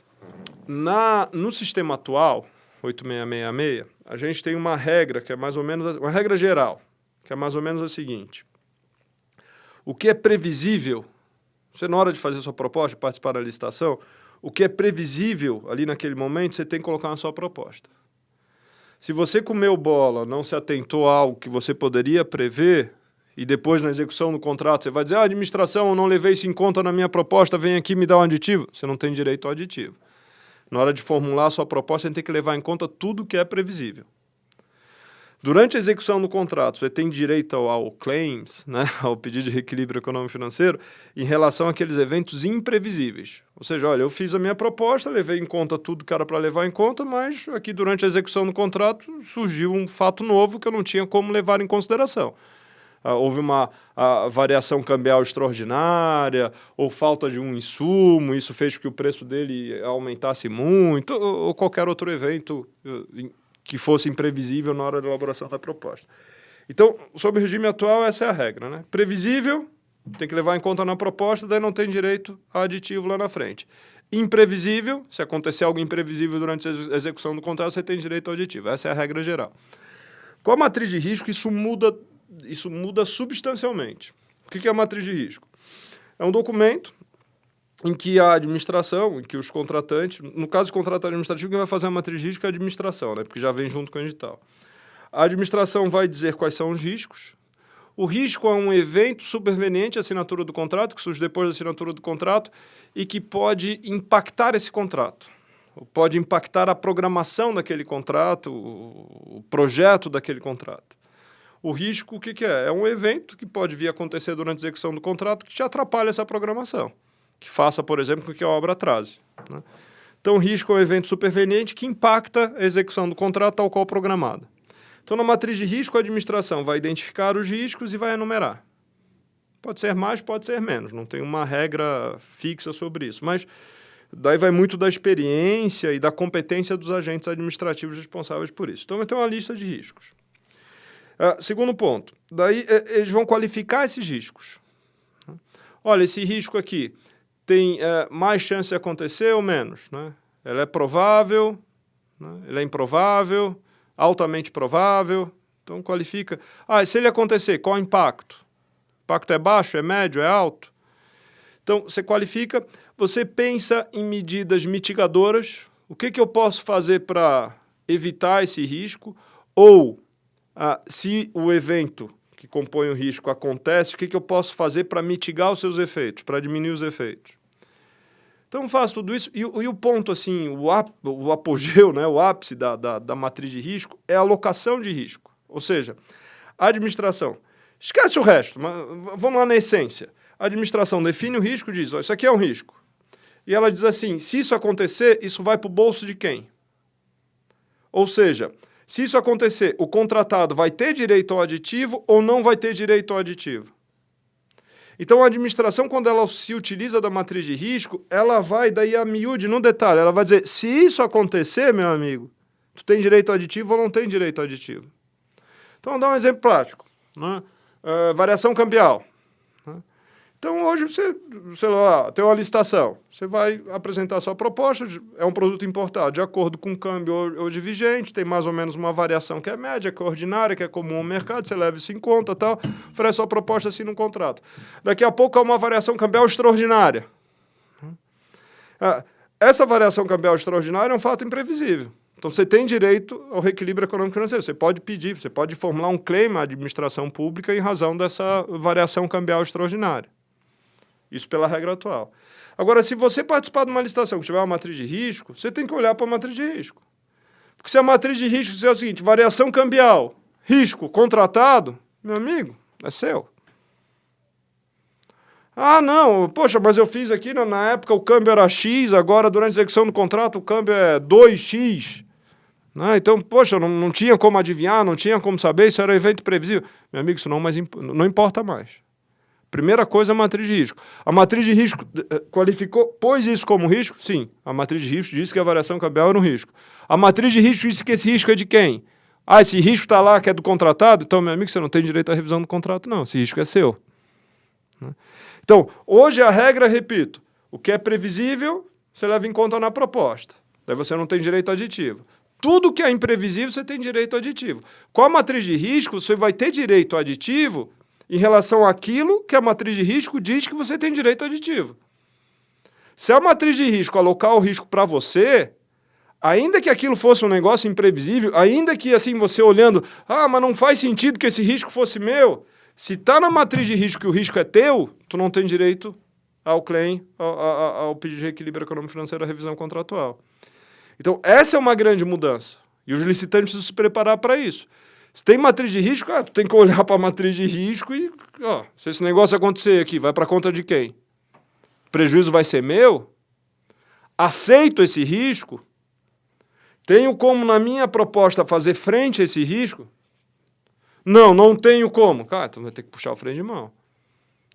No sistema atual, 8666, a gente tem uma regra que é mais ou menos, uma regra geral, que é mais ou menos a seguinte. O que é previsível, você na hora de fazer a sua proposta, participar da licitação, o que é previsível ali naquele momento, você tem que colocar na sua proposta. Se você comeu bola, não se atentou a algo que você poderia prever, e depois na execução do contrato você vai dizer, administração, eu não levei isso em conta na minha proposta, vem aqui me dar um aditivo. Você não tem direito ao aditivo. Na hora de formular a sua proposta, você tem que levar em conta tudo que é previsível. Durante a execução do contrato, você tem direito ao claims, né, ao pedido de reequilíbrio econômico-financeiro, em relação àqueles eventos imprevisíveis. Ou seja, olha, eu fiz a minha proposta, levei em conta tudo que era para levar em conta, mas aqui durante a execução do contrato surgiu um fato novo que eu não tinha como levar em consideração. Houve uma variação cambial extraordinária, ou falta de um insumo, isso fez com que o preço dele aumentasse muito, ou qualquer outro evento que fosse imprevisível na hora da elaboração da proposta. Então, sob o regime atual, essa é a regra, né? Previsível, tem que levar em conta na proposta, daí não tem direito a aditivo lá na frente. Imprevisível, se acontecer algo imprevisível durante a execução do contrato, você tem direito ao aditivo. Essa é a regra geral. Com a matriz de risco, isso muda substancialmente. O que é a matriz de risco? É um documento em que a administração, em que os contratantes, no caso do contrato administrativo, quem vai fazer a matriz de risco é a administração, né? Porque já vem junto com o edital. A administração vai dizer quais são os riscos. O risco é um evento superveniente à assinatura do contrato, que surge depois da assinatura do contrato e que pode impactar esse contrato. Pode impactar a programação daquele contrato, o projeto daquele contrato. O risco, o que é? É um evento que pode vir a acontecer durante a execução do contrato que te atrapalha essa programação, que faça, por exemplo, com que a obra atrase, né? Então, o risco é um evento superveniente que impacta a execução do contrato tal qual programado. Então, na matriz de risco, a administração vai identificar os riscos e vai enumerar. Pode ser mais, pode ser menos, não tem uma regra fixa sobre isso, mas daí vai muito da experiência e da competência dos agentes administrativos responsáveis por isso. Então, vai ter uma lista de riscos. Segundo ponto, daí eles vão qualificar esses riscos. Olha, esse risco aqui tem mais chance de acontecer ou menos, né? Ele é provável, né? Ele é improvável, altamente provável, então qualifica. Se ele acontecer, qual o impacto? O impacto é baixo, é médio, é alto? Então, você qualifica, você pensa em medidas mitigadoras, o que eu posso fazer para evitar esse risco, ou se o evento que compõe o risco acontece, o que eu posso fazer para mitigar os seus efeitos, para diminuir os efeitos. Então, faço tudo isso. E o ponto, assim, o apogeu, né, o ápice da matriz de risco é a alocação de risco. Ou seja, a administração, esquece o resto, mas vamos lá na essência. A administração define o risco e diz, isso aqui é um risco. E ela diz assim, se isso acontecer, isso vai para o bolso de quem? Ou seja, se isso acontecer, o contratado vai ter direito ao aditivo ou não vai ter direito ao aditivo? Então, a administração, quando ela se utiliza da matriz de risco, ela vai daí a miúde, no detalhe, ela vai dizer, se isso acontecer, meu amigo, tu tem direito ao aditivo ou não tem direito ao aditivo? Então, vou dar um exemplo prático, né? Variação cambial. Né? Então, hoje, você, sei lá, tem uma licitação. Você vai apresentar a sua proposta, é um produto importado, de acordo com o câmbio hoje vigente, tem mais ou menos uma variação que é média, que é ordinária, que é comum ao mercado, você leva isso em conta e tal, oferece sua proposta assim no contrato. Daqui a pouco há uma variação cambial extraordinária. Essa variação cambial extraordinária é um fato imprevisível. Então, você tem direito ao reequilíbrio econômico financeiro. Você pode pedir, você pode formular um claim à administração pública em razão dessa variação cambial extraordinária. Isso pela regra atual. Agora, se você participar de uma licitação que tiver uma matriz de risco, você tem que olhar para a matriz de risco. Porque se a matriz de risco é o seguinte, variação cambial, risco contratado, meu amigo, é seu. Ah, não, poxa, mas eu fiz aqui, na época o câmbio era X, agora durante a execução do contrato o câmbio é 2X. Então, poxa, não tinha como adivinhar, não tinha como saber, isso era um evento previsível. Meu amigo, isso não importa mais. Primeira coisa, a matriz de risco. A matriz de risco qualificou, pôs isso como risco? Sim. A matriz de risco disse que a variação cambial era um risco. A matriz de risco disse que esse risco é de quem? Ah, esse risco está lá, que é do contratado? Então, meu amigo, você não tem direito à revisão do contrato, não. Esse risco é seu. Então, hoje a regra, repito, o que é previsível, você leva em conta na proposta. Daí você não tem direito aditivo. Tudo que é imprevisível, você tem direito aditivo. Com a matriz de risco, você vai ter direito aditivo em relação àquilo que a matriz de risco diz que você tem direito aditivo. Se a matriz de risco alocar o risco para você, ainda que aquilo fosse um negócio imprevisível, ainda que assim você olhando, mas não faz sentido que esse risco fosse meu, se está na matriz de risco que o risco é teu, tu não tem direito ao claim, ao pedido de reequilíbrio econômico financeiro, à revisão contratual. Então, essa é uma grande mudança. E os licitantes precisam se preparar para isso. Se tem matriz de risco, tu tem que olhar para a matriz de risco e, se esse negócio acontecer aqui, vai para conta de quem? O prejuízo vai ser meu? Aceito esse risco? Tenho como, na minha proposta, fazer frente a esse risco? Não tenho como. Cara, então vai ter que puxar o freio de mão.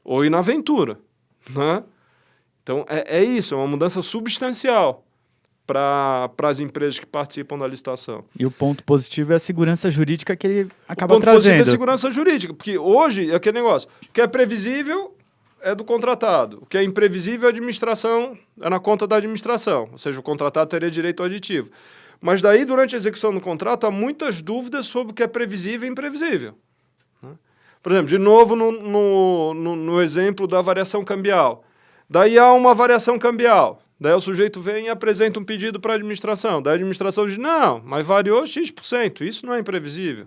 Ou ir na aventura. Né? Então, é isso, é uma mudança substancial para as empresas que participam da licitação. E o ponto positivo é a segurança jurídica que ele acaba trazendo. O ponto positivo é a segurança jurídica, porque hoje é aquele negócio, o que é previsível é do contratado, o que é imprevisível é a administração, é na conta da administração, ou seja, o contratado teria direito ao aditivo. Mas daí, durante a execução do contrato, há muitas dúvidas sobre o que é previsível e imprevisível. Por exemplo, de novo no exemplo da variação cambial. Daí há uma variação cambial. Daí o sujeito vem e apresenta um pedido para a administração. Daí a administração diz, não, mas variou X%, isso não é imprevisível.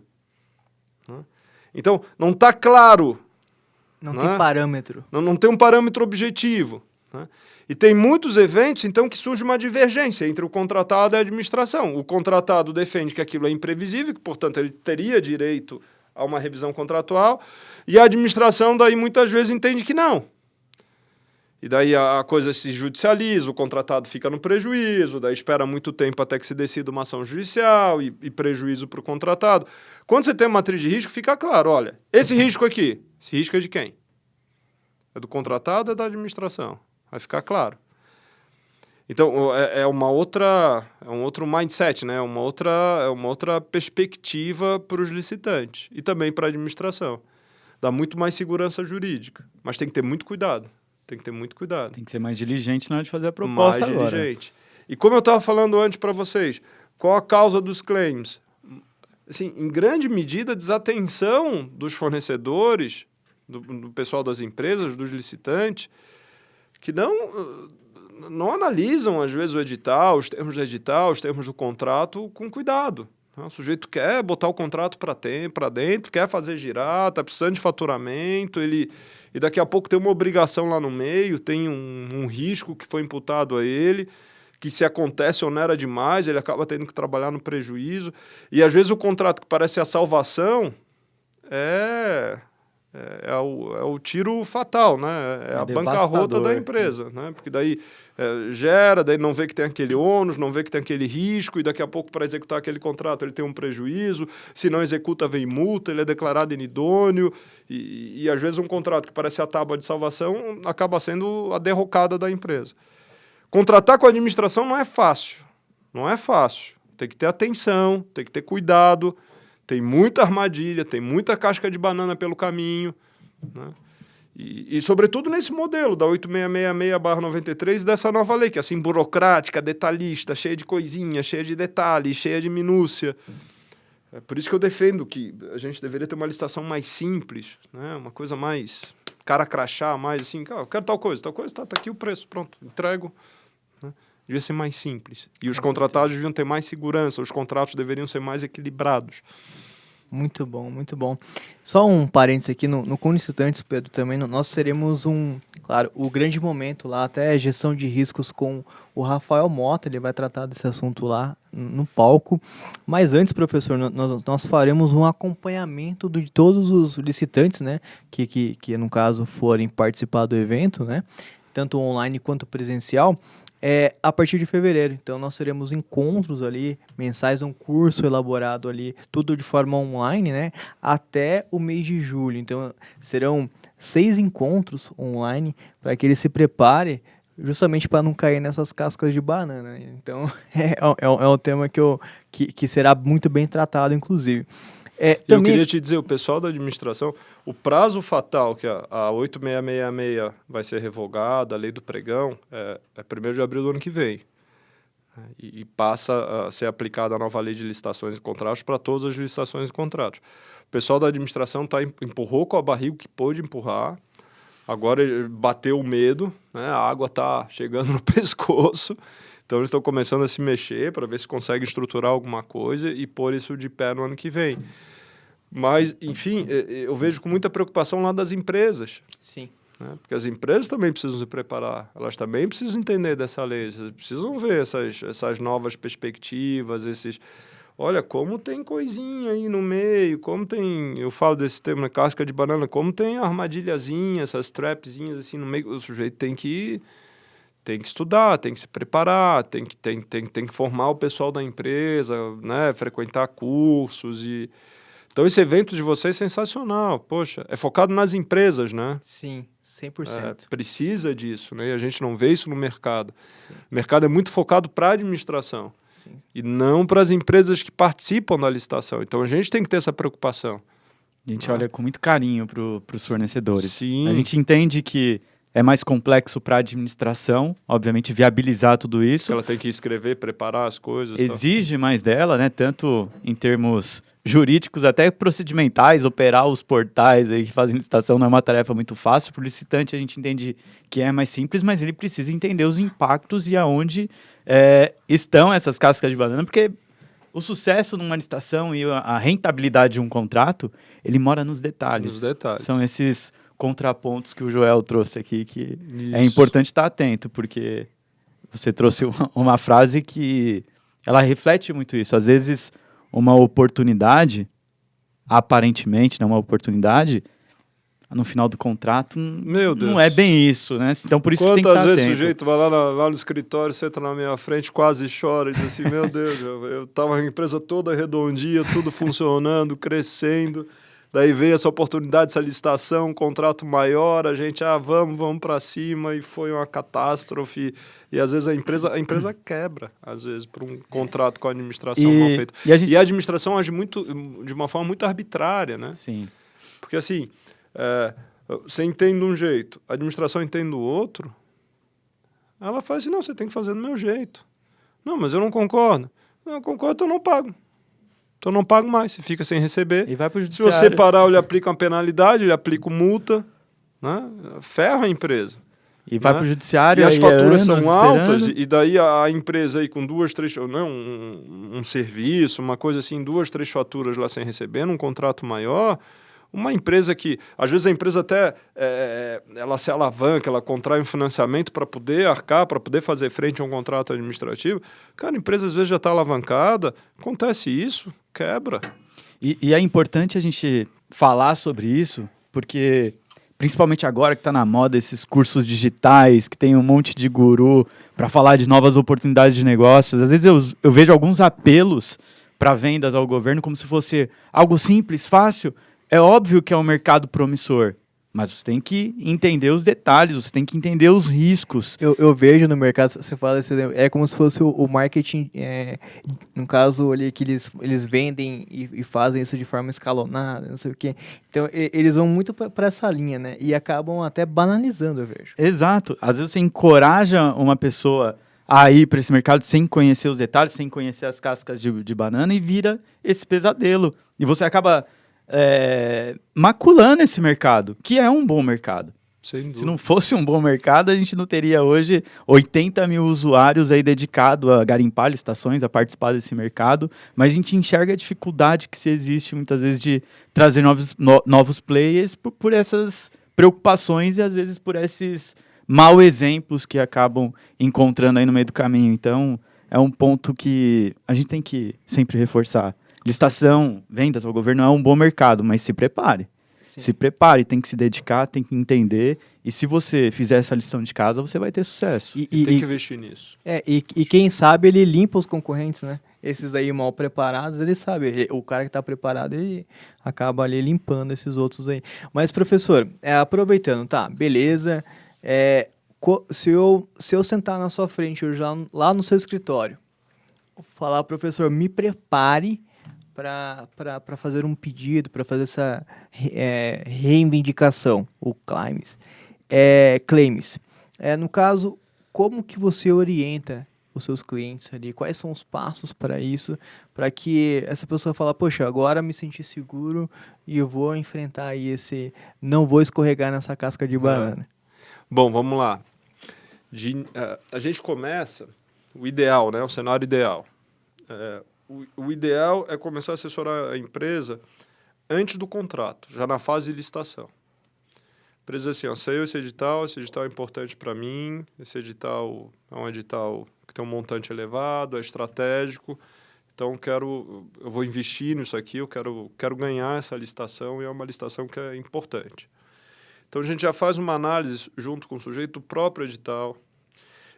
Então, não está claro. Não tem parâmetro. Não tem um parâmetro objetivo. E tem muitos eventos, então, que surge uma divergência entre o contratado e a administração. O contratado defende que aquilo é imprevisível, que, portanto, ele teria direito a uma revisão contratual, e a administração, daí, muitas vezes, entende que não. E daí a coisa se judicializa, o contratado fica no prejuízo, daí espera muito tempo até que se decida uma ação judicial e prejuízo para o contratado. Quando você tem uma matriz de risco, fica claro, olha, esse risco aqui, esse risco é de quem? É do contratado ou é da administração? Vai ficar claro. Então, é um outro mindset, né? É uma outra perspectiva para os licitantes e também para a administração. Dá muito mais segurança jurídica, mas tem que ter muito cuidado. Tem que ter muito cuidado. Tem que ser mais diligente na hora de fazer a proposta agora. Mais diligente. E como eu estava falando antes para vocês, qual a causa dos claims? Assim, em grande medida, desatenção dos fornecedores, do pessoal das empresas, dos licitantes, que não analisam, às vezes, o edital, os termos do edital, os termos do contrato com cuidado. O sujeito quer botar o contrato para dentro, quer fazer girar, está precisando de faturamento, e daqui a pouco tem uma obrigação lá no meio, tem um risco que foi imputado a ele, que se acontece onera demais, ele acaba tendo que trabalhar no prejuízo. E às vezes o contrato que parece a salvação é o tiro fatal, né? É a bancarrota da empresa, né? Porque daí daí não vê que tem aquele ônus, não vê que tem aquele risco, e daqui a pouco, para executar aquele contrato, ele tem um prejuízo, se não executa, vem multa, ele é declarado inidôneo, e às vezes um contrato que parece a tábua de salvação acaba sendo a derrocada da empresa. Contratar com a administração não é fácil, tem que ter atenção, tem que ter cuidado, tem muita armadilha, tem muita casca de banana pelo caminho, né? E, sobretudo, nesse modelo da 8666/93 dessa nova lei, que é assim, burocrática, detalhista, cheia de coisinha, cheia de detalhes, cheia de minúcia. É por isso que eu defendo que a gente deveria ter uma licitação mais simples, né? Uma coisa mais cara crachá, mais assim, eu quero tal coisa, tá aqui o preço, pronto, entrego. Né? Devia ser mais simples. E os contratados deviam ter mais segurança, os contratos deveriam ser mais equilibrados. Muito bom, muito bom. Só um parênteses aqui, no Conlicitantes, Pedro, também nós teremos claro, o grande momento lá, até gestão de riscos com o Rafael Mota, ele vai tratar desse assunto lá no palco. Mas antes, professor, nós faremos um acompanhamento de todos os licitantes, né, que no caso forem participar do evento, né, tanto online quanto presencial, a partir de fevereiro. Então, nós teremos encontros ali, mensais, um curso elaborado ali, tudo de forma online, né? Até o mês de julho. Então, serão 6 encontros online para que ele se prepare justamente para não cair nessas cascas de banana. Então, é um tema que será muito bem tratado, inclusive. Eu queria te dizer, o pessoal da administração, o prazo fatal que a 8666 vai ser revogada, a lei do pregão, é 1º de abril do ano que vem. E passa a ser aplicada a nova lei de licitações e contratos para todas as licitações e contratos. O pessoal da administração empurrou com a barriga o que pôde empurrar, agora bateu o medo, né? A água está chegando no pescoço. Então, eles estão começando a se mexer para ver se conseguem estruturar alguma coisa e pôr isso de pé no ano que vem. Mas, enfim, eu vejo com muita preocupação lá das empresas. Sim. Né? Porque as empresas também precisam se preparar. Elas também precisam entender dessa lei. Elas precisam ver essas novas perspectivas, Olha, como tem coisinha aí no meio, como tem... Eu falo desse termo, casca de banana, como tem armadilhazinha, essas trapzinhas assim no meio. O sujeito tem que estudar, tem que se preparar, tem que formar o pessoal da empresa, né, frequentar cursos. Então, esse evento de vocês é sensacional. Poxa, é focado nas empresas, né? Sim, 100%. Precisa disso, né? E a gente não vê isso no mercado. Sim. O mercado é muito focado para a administração. Sim. E não para as empresas que participam da licitação. Então, a gente tem que ter essa preocupação. A gente olha com muito carinho para os fornecedores. Sim. A gente entende que é mais complexo para a administração, obviamente, viabilizar tudo isso. Ela tem que escrever, preparar as coisas. Exige mais dela, né? Tanto em termos jurídicos, até procedimentais, operar os portais aí que fazem licitação não é uma tarefa muito fácil. Para o licitante, a gente entende que é mais simples, mas ele precisa entender os impactos e aonde estão essas cascas de banana, porque o sucesso numa licitação e a rentabilidade de um contrato, ele mora nos detalhes. Nos detalhes. São esses contrapontos que o Joel trouxe aqui, que é importante estar atento, porque você trouxe uma frase que ela reflete muito isso. Às vezes, uma oportunidade, aparentemente, né, uma oportunidade, no final do contrato, não é bem isso, né? Então, por isso que tem que estar atento. Quantas vezes o sujeito vai lá no escritório, senta na minha frente, quase chora e diz assim, meu Deus, eu estava a empresa toda redondinha, tudo funcionando, crescendo. Daí veio essa oportunidade, essa licitação, um contrato maior, a gente, vamos para cima, e foi uma catástrofe. E às vezes a empresa quebra, às vezes, por um contrato com a administração mal feito. E a administração age de uma forma muito arbitrária, né? Sim. Porque assim, você entende de um jeito, a administração entende do outro, ela faz assim, não, você tem que fazer do meu jeito. Não, mas eu não concordo. Não, eu concordo, então eu não pago. Então não pago mais, você fica sem receber. E vai pro judiciário. Se você parar, ele aplica uma penalidade, ele aplica multa, né? Ferra a empresa. E vai pro judiciário. E as faturas são altas, e daí a empresa aí com 2, 3, não, um serviço, uma coisa assim, 2, 3 faturas lá sem receber, num contrato maior. Uma empresa que, às vezes a empresa até, ela se alavanca, ela contrai um financiamento para poder arcar, para poder fazer frente a um contrato administrativo. Cara, a empresa às vezes já está alavancada, acontece isso, quebra. E é importante a gente falar sobre isso, porque principalmente agora que está na moda esses cursos digitais, que tem um monte de guru para falar de novas oportunidades de negócios, às vezes eu vejo alguns apelos para vendas ao governo como se fosse algo simples, fácil. É óbvio que é um mercado promissor, Mas você tem que entender os detalhes, você tem que entender os riscos. Eu vejo no mercado, você fala, é como se fosse o marketing, no caso ali, que eles vendem e fazem isso de forma escalonada, não sei o quê. Então, eles vão muito para essa linha, né? E acabam até banalizando, eu vejo. Exato. Às vezes você encoraja uma pessoa a ir para esse mercado sem conhecer os detalhes, sem conhecer as cascas de banana e vira esse pesadelo. E você acaba maculando esse mercado, que é um bom mercado. Se não fosse um bom mercado, a gente não teria hoje 80 mil usuários aí dedicados a garimpar licitações, a participar desse mercado, mas a gente enxerga a dificuldade que se existe muitas vezes de trazer novos players por essas preocupações e às vezes por esses mau exemplos que acabam encontrando aí no meio do caminho. Então, é um ponto que a gente tem que sempre reforçar. Licitação, vendas ao governo é um bom mercado, mas se prepare. Sim. Se prepare, tem que se dedicar, tem que entender. E se você fizer essa lição de casa, você vai ter sucesso. E tem que investir nisso. E quem sabe, ele limpa os concorrentes, né? Esses aí mal preparados, ele sabe. O cara que está preparado, ele acaba ali limpando esses outros aí. Mas, professor, aproveitando, tá, beleza. Se eu sentar na sua frente, lá no seu escritório, falar, professor, me prepare para fazer um pedido, para fazer essa reivindicação, o claims. No caso, como que você orienta os seus clientes ali? Quais são os passos para isso? Para que essa pessoa fale, poxa, agora me senti seguro e eu vou enfrentar aí não vou escorregar nessa casca de banana. Bom, vamos lá. A gente começa, o ideal, né? O cenário ideal. O ideal é começar a assessorar a empresa antes do contrato, já na fase de licitação. A empresa assim, saiu esse edital é importante para mim, esse edital é um edital que tem um montante elevado, é estratégico, então eu vou investir nisso aqui, eu quero ganhar essa licitação e é uma licitação que é importante. Então, a gente já faz uma análise junto com o sujeito do próprio edital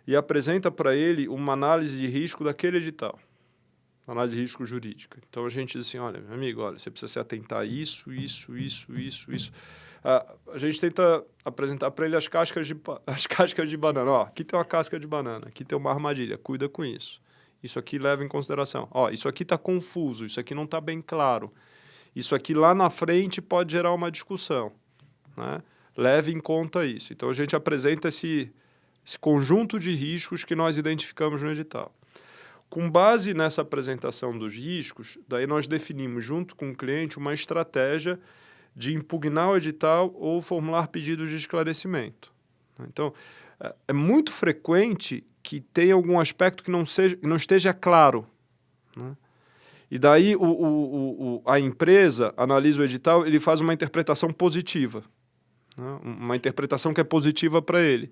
e apresenta para ele uma análise de risco daquele edital. Análise de risco jurídica. Então, a gente diz assim, olha, meu amigo, você precisa se atentar a isso. A gente tenta apresentar para ele as cascas de banana. Aqui tem uma casca de banana, aqui tem uma armadilha, cuida com isso. Isso aqui leva em consideração. Isso aqui está confuso, isso aqui não está bem claro. Isso aqui lá na frente pode gerar uma discussão, né? Leve em conta isso. Então, a gente apresenta esse conjunto de riscos que nós identificamos no edital. Com base nessa apresentação dos riscos, daí nós definimos junto com o cliente uma estratégia de impugnar o edital ou formular pedidos de esclarecimento. Então, é muito frequente que tenha algum aspecto que não esteja claro, né? E daí a empresa analisa o edital, ele faz uma interpretação positiva, né? Uma interpretação que é positiva para ele.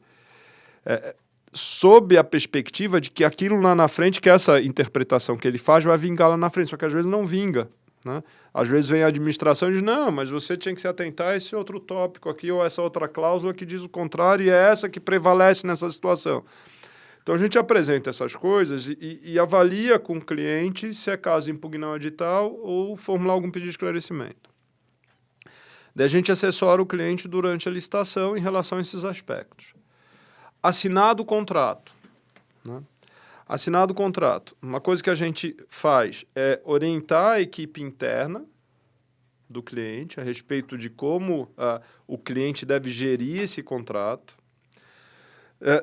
Sob a perspectiva de que aquilo lá na frente, que essa interpretação que ele faz vai vingar lá na frente, só que às vezes não vinga, né? Às vezes vem a administração e diz, não, mas você tinha que se atentar a esse outro tópico aqui ou essa outra cláusula que diz o contrário e é essa que prevalece nessa situação. Então, a gente apresenta essas coisas e avalia com o cliente se é caso impugnar o edital ou formular algum pedido de esclarecimento. Daí a gente assessora o cliente durante a licitação em relação a esses aspectos. Assinado o contrato, né? Assinado o contrato, uma coisa que a gente faz é orientar a equipe interna do cliente a respeito de como o cliente deve gerir esse contrato.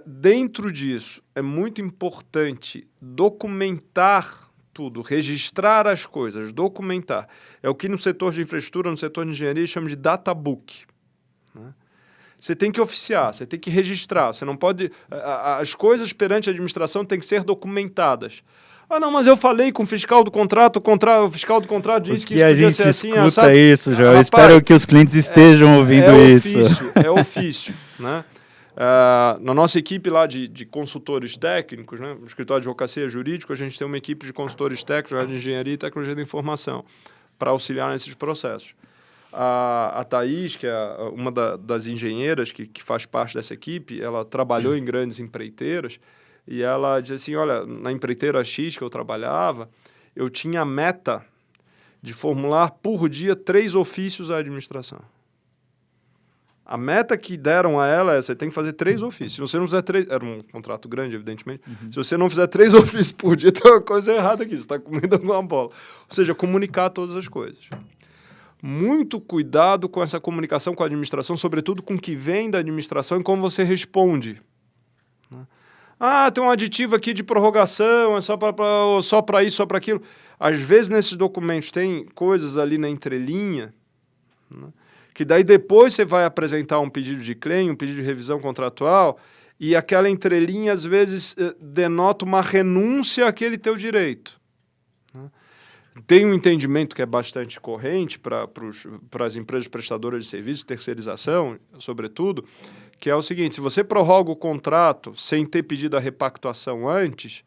Dentro disso, é muito importante documentar tudo, registrar as coisas, documentar. É o que no setor de infraestrutura, no setor de engenharia, chama de data book, né? Você tem que oficiar, você tem que registrar, você não pode... As coisas perante a administração têm que ser documentadas. Não, mas eu falei com o fiscal do contrato, o fiscal do contrato disse que isso podia ser assim. A gente escuta isso, João. Eu espero que os clientes estejam ouvindo isso. É ofício, né? Na nossa equipe lá de consultores técnicos, né, no escritório de advocacia jurídico, a gente tem uma equipe de consultores técnicos de engenharia e tecnologia da informação para auxiliar nesses processos. A Thaís, que é uma das engenheiras que faz parte dessa equipe, ela trabalhou em grandes empreiteiras e ela diz assim, olha, na empreiteira X que eu trabalhava, eu tinha a meta de formular por dia 3 ofícios à administração. A meta que deram a ela é: você tem que fazer 3 ofícios. Se você não fizer 3... Era um contrato grande, evidentemente. Se você não fizer 3 ofícios por dia, tem uma coisa errada aqui. Você está comendo uma bola. Ou seja, comunicar todas as coisas. Muito cuidado com essa comunicação com a administração, sobretudo com o que vem da administração e como você responde. Tem um aditivo aqui de prorrogação, é só para isso, só para aquilo. Às vezes, nesses documentos, tem coisas ali na entrelinha, né, que daí depois você vai apresentar um pedido de claim, um pedido de revisão contratual, e aquela entrelinha, às vezes, denota uma renúncia àquele teu direito. Né? Tem um entendimento que é bastante corrente para as empresas prestadoras de serviços, terceirização, sobretudo, que é o seguinte: se você prorroga o contrato sem ter pedido a repactuação antes,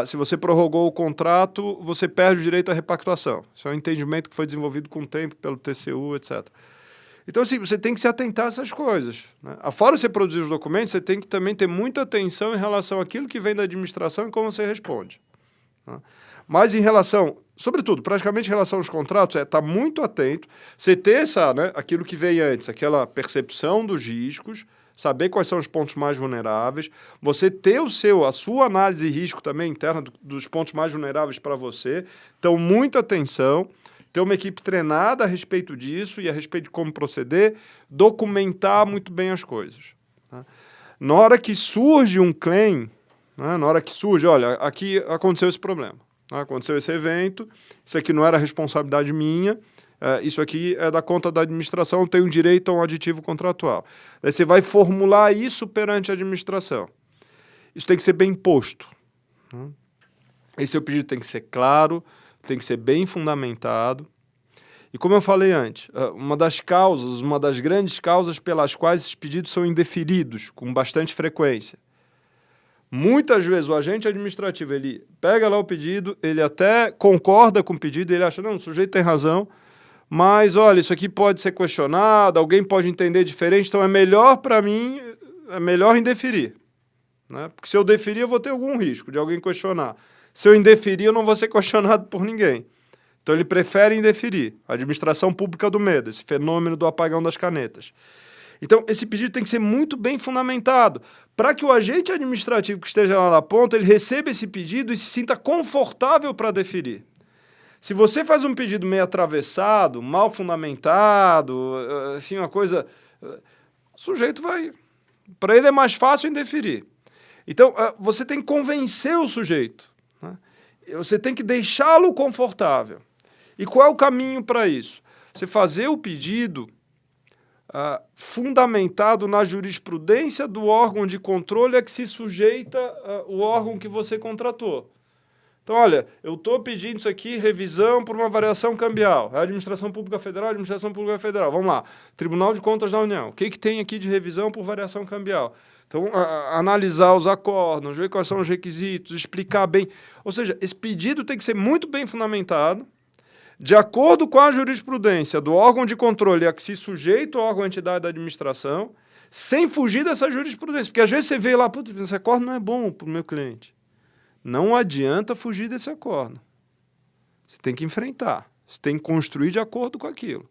se você prorrogou o contrato, você perde o direito à repactuação. Isso é um entendimento que foi desenvolvido com o tempo pelo TCU, etc. Então, assim, você tem que se atentar a essas coisas. Né? Afora você produzir os documentos, você tem que também ter muita atenção em relação àquilo que vem da administração e como você responde. Né? Mas em relação, sobretudo, praticamente em relação aos contratos, estar muito atento, você ter aquilo que veio antes, aquela percepção dos riscos, saber quais são os pontos mais vulneráveis, você ter a sua análise de risco também interna dos pontos mais vulneráveis para você. Então, muita atenção, ter uma equipe treinada a respeito disso e a respeito de como proceder, documentar muito bem as coisas. Tá? Na hora que surge um claim, na hora que surge, olha, aqui aconteceu esse problema. Aconteceu esse evento, isso aqui não era responsabilidade minha, isso aqui é da conta da administração, tem um direito a um aditivo contratual. Daí você vai formular isso perante a administração. Isso tem que ser bem posto. Né? Esse seu pedido tem que ser claro, tem que ser bem fundamentado. E como eu falei antes, uma das grandes causas pelas quais esses pedidos são indeferidos com bastante frequência. Muitas vezes o agente administrativo, ele pega lá o pedido, ele até concorda com o pedido, ele acha, não, o sujeito tem razão, mas olha, isso aqui pode ser questionado, alguém pode entender diferente, então é melhor para mim, é melhor indeferir. Né? Porque se eu deferir, eu vou ter algum risco de alguém questionar. Se eu indeferir, eu não vou ser questionado por ninguém. Então ele prefere indeferir. A administração pública do medo, esse fenômeno do apagão das canetas. Então, esse pedido tem que ser muito bem fundamentado, para que o agente administrativo que esteja lá na ponta, ele receba esse pedido e se sinta confortável para deferir. Se você faz um pedido meio atravessado, mal fundamentado, assim, uma coisa... O sujeito vai... Para ele é mais fácil indeferir. Então, você tem que convencer o sujeito. Né? Você tem que deixá-lo confortável. E qual é o caminho para isso? Você fazer o pedido... fundamentado na jurisprudência do órgão de controle a que se sujeita o órgão que você contratou. Então, olha, eu estou pedindo isso aqui, revisão por uma variação cambial. É a Administração Pública Federal, Administração Pública Federal. Vamos lá. Tribunal de Contas da União. O que tem aqui de revisão por variação cambial? Então, analisar os acórdãos, ver quais são os requisitos, explicar bem. Ou seja, esse pedido tem que ser muito bem fundamentado, de acordo com a jurisprudência do órgão de controle a que se sujeita o órgão entidade da administração, sem fugir dessa jurisprudência. Porque às vezes você vê lá, putz, esse acordo não é bom para o meu cliente. Não adianta fugir desse acordo. Você tem que enfrentar. Você tem que construir de acordo com aquilo.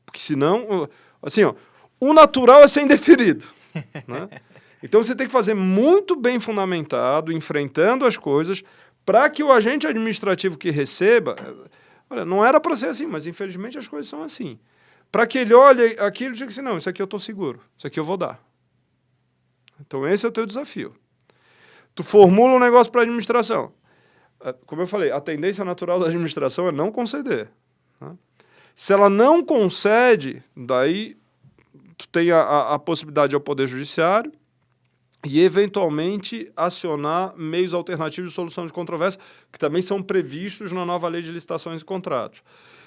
Porque senão, assim, o natural é ser indeferido. Né? Então você tem que fazer muito bem fundamentado, enfrentando as coisas, para que o agente administrativo que receba... Olha, não era para ser assim, mas infelizmente as coisas são assim. Para que ele olhe aquilo e diga assim, não, isso aqui eu estou seguro, isso aqui eu vou dar. Então esse é o teu desafio. Tu formula um negócio para a administração. Como eu falei, a tendência natural da administração é não conceder. Né? Se ela não concede, daí tu tem a possibilidade ao Poder Judiciário e, eventualmente, acionar meios alternativos de solução de controvérsia, que também são previstos na nova Lei de Licitações e Contratos.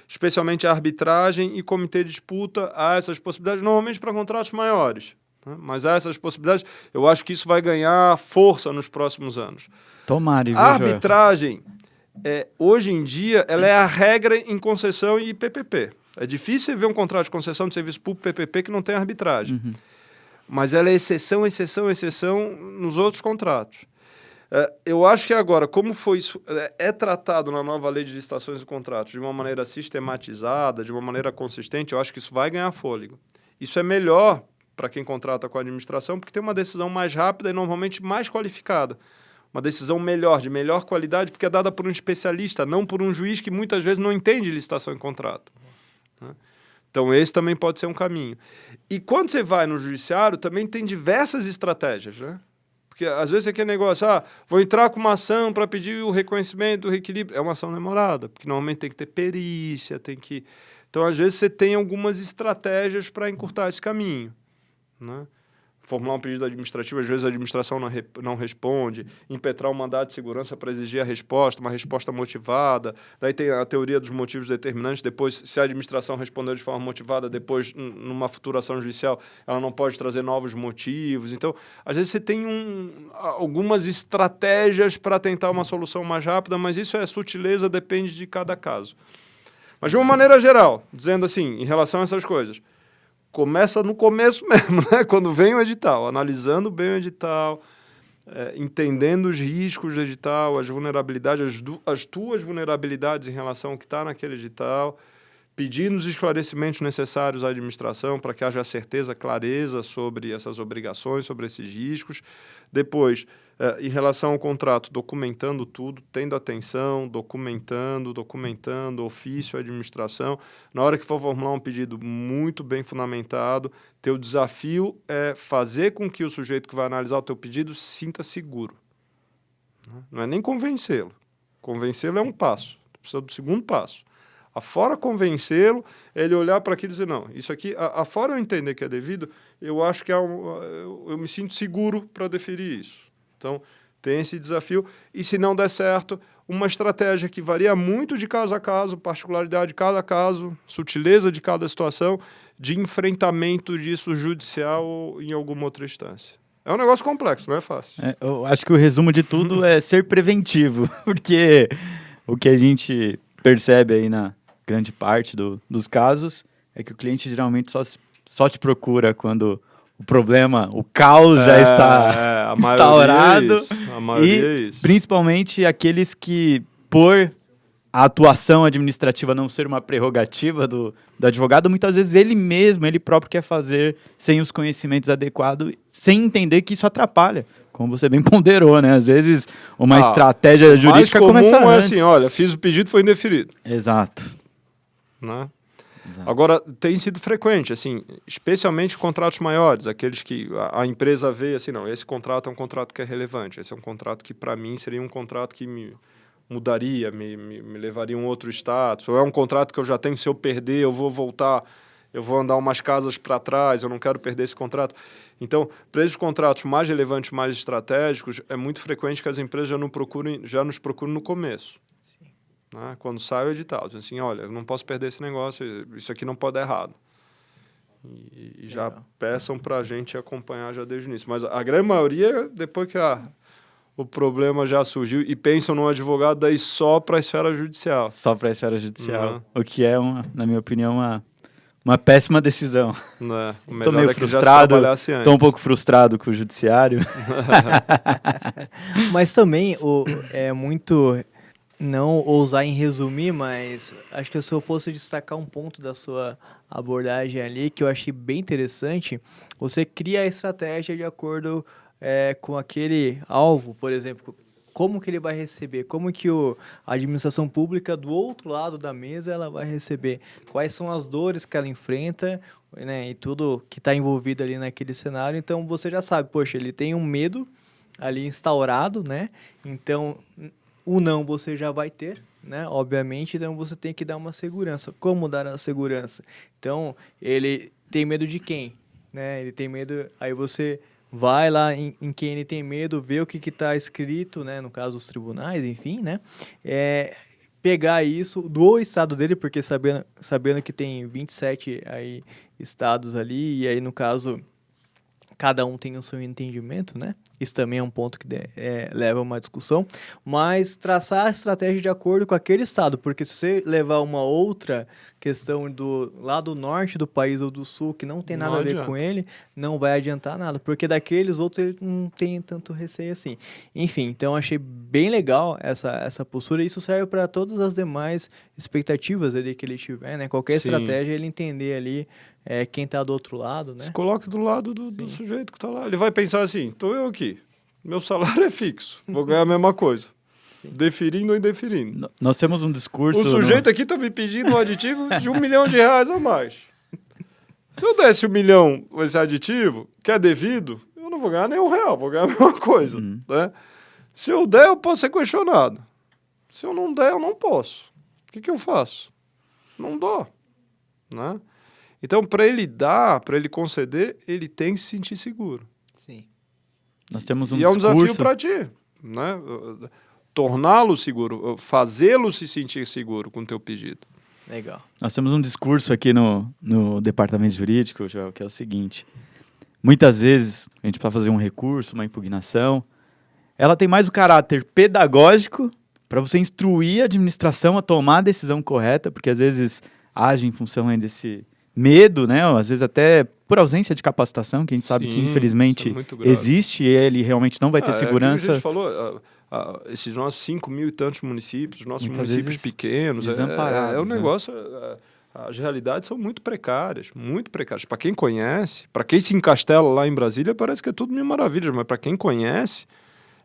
Especialmente a arbitragem e comitê de disputa, há essas possibilidades, normalmente para contratos maiores. Né? Mas há essas possibilidades, eu acho que isso vai ganhar força nos próximos anos. Tomara, viu, a arbitragem, hoje em dia, ela é a regra em concessão e PPP. É difícil ver um contrato de concessão de serviço público PPP que não tem arbitragem. Mas ela é exceção nos outros contratos. Eu acho que agora, como foi isso, é tratado na nova lei de licitações e contratos de uma maneira sistematizada, de uma maneira consistente, eu acho que isso vai ganhar fôlego. Isso é melhor para quem contrata com a administração, porque tem uma decisão mais rápida e normalmente mais qualificada. Uma decisão melhor, de melhor qualidade, porque é dada por um especialista, não por um juiz que muitas vezes não entende licitação e contrato. Então, esse também pode ser um caminho. E quando você vai no judiciário, também tem diversas estratégias, né? Porque às vezes é aquele negócio, vou entrar com uma ação para pedir o reconhecimento, o reequilíbrio. É uma ação demorada, porque normalmente tem que ter perícia, tem que... Então, às vezes, você tem algumas estratégias para encurtar esse caminho, né? Formular um pedido administrativo, às vezes a administração não responde, impetrar um mandado de segurança para exigir a resposta, uma resposta motivada. Daí tem a teoria dos motivos determinantes. Depois, se a administração respondeu de forma motivada, depois, numa futura ação judicial, ela não pode trazer novos motivos. Então, às vezes você tem algumas estratégias para tentar uma solução mais rápida, mas isso é sutileza, depende de cada caso. Mas, de uma maneira geral, dizendo assim, em relação a essas coisas, começa no começo mesmo, né? Quando vem o edital, analisando bem o edital, entendendo os riscos do edital, as vulnerabilidades, as tuas vulnerabilidades em relação ao que está naquele edital, pedindo os esclarecimentos necessários à administração para que haja certeza, clareza sobre essas obrigações, sobre esses riscos. Depois, em relação ao contrato, documentando tudo, tendo atenção, documentando, ofício à administração. Na hora que for formular um pedido muito bem fundamentado, teu desafio é fazer com que o sujeito que vai analisar o teu pedido se sinta seguro. Não é nem convencê-lo. Convencê-lo é um passo. Tu precisa do segundo passo. Afora convencê-lo, ele olhar para aquilo e dizer, não, isso aqui, afora eu entender que é devido, eu acho que eu me sinto seguro para deferir isso. Então, tem esse desafio. E se não der certo, uma estratégia que varia muito de caso a caso, particularidade de cada caso, sutileza de cada situação, de enfrentamento disso judicial ou em alguma outra instância. É um negócio complexo, não é fácil. Eu acho que o resumo de tudo é ser preventivo, porque o que a gente percebe aí na grande parte dos casos é que o cliente geralmente só te procura quando o problema, o caos já está instaurado. A maioria é isso. Principalmente aqueles que, por a atuação administrativa não ser uma prerrogativa do advogado, muitas vezes ele próprio quer fazer sem os conhecimentos adequados, sem entender que isso atrapalha. Como você bem ponderou, né? Às vezes uma estratégia jurídica começa antes. O mais comum é assim, olha, fiz o pedido, foi indeferido. Exato. Né? Exato. Agora, tem sido frequente, assim, especialmente contratos maiores, aqueles que a empresa vê assim, não, esse contrato é um contrato que é relevante, esse é um contrato que, para mim, seria um contrato que me mudaria, me levaria a um outro status, ou é um contrato que eu já tenho, se eu perder, eu vou voltar, eu vou andar umas casas para trás, eu não quero perder esse contrato. Então, para esses contratos mais relevantes, mais estratégicos, é muito frequente que as empresas já nos procuram no começo. Sim. Né? Quando sai o edital, dizem assim, olha, eu não posso perder esse negócio, isso aqui não pode dar errado. E já peçam para a gente acompanhar já desde o início. Mas a grande maioria, depois que o problema já surgiu, e pensam num advogado daí só para a esfera judicial. Só para a esfera judicial. Uhum. O que é, na minha opinião, uma péssima decisão. Estou meio frustrado, estou um pouco frustrado com o judiciário. Mas também é muito, não ousar em resumir, mas acho que se eu fosse destacar um ponto da sua abordagem ali, que eu achei bem interessante, você cria a estratégia de acordo com aquele alvo, por exemplo, como que ele vai receber, como que a administração pública do outro lado da mesa ela vai receber, quais são as dores que ela enfrenta, né, e tudo que está envolvido ali naquele cenário. Então você já sabe, poxa, ele tem um medo ali instaurado, né? Então o não você já vai ter, né? Obviamente, então você tem que dar uma segurança. Como dar a segurança? Então ele tem medo de quem, né? Ele tem medo, aí você vai lá em quem ele tem medo, vê o que está escrito, né? No caso, os tribunais, enfim, né? Pegar isso do estado dele, porque sabendo que tem 27 aí, estados ali, e aí, no caso, cada um tem o seu entendimento, né? isso também é um ponto que leva a uma discussão, mas traçar a estratégia de acordo com aquele estado, porque se você levar uma outra questão do lado norte do país ou do sul, que não tem nada a ver com ele, não vai adiantar nada, porque daqueles outros ele não tem tanto receio assim. Enfim, então achei bem legal essa postura, e isso serve para todas as demais expectativas ali que ele tiver, né? Qualquer estratégia, ele entender ali quem está do outro lado, né? Se coloque do lado do sujeito que está lá. Ele vai pensar assim, estou eu aqui, meu salário é fixo, vou ganhar a mesma coisa. Deferindo ou indeferindo. Nós temos um discurso... O sujeito aqui está me pedindo um aditivo de R$1 milhão a mais. Se eu desse R$1 milhão esse aditivo, que é devido, eu não vou ganhar nem R$1, vou ganhar a mesma coisa. Né? Se eu der, eu posso ser questionado. Se eu não der, eu não posso. O que eu faço? Não dou. Né? Então, para ele dar, para ele conceder, ele tem que se sentir seguro. Sim. Nós temos um discurso... é um desafio para ti. Né? Torná-lo seguro, fazê-lo se sentir seguro com o teu pedido. Legal. Nós temos um discurso aqui no departamento jurídico, Joel, que é o seguinte. Muitas vezes, a gente precisa fazer um recurso, uma impugnação, ela tem mais o caráter pedagógico para você instruir a administração a tomar a decisão correta, porque às vezes age em função desse medo, né? Ou às vezes até por ausência de capacitação, que a gente sabe que infelizmente existe, e ele realmente não vai ter segurança. A gente falou... esses nossos 5 mil e tantos municípios, os nossos municípios pequenos, desamparados, um negócio... As realidades são muito precárias, muito precárias. Para quem conhece, para quem se encastela lá em Brasília, parece que é tudo mil maravilhas, mas para quem conhece,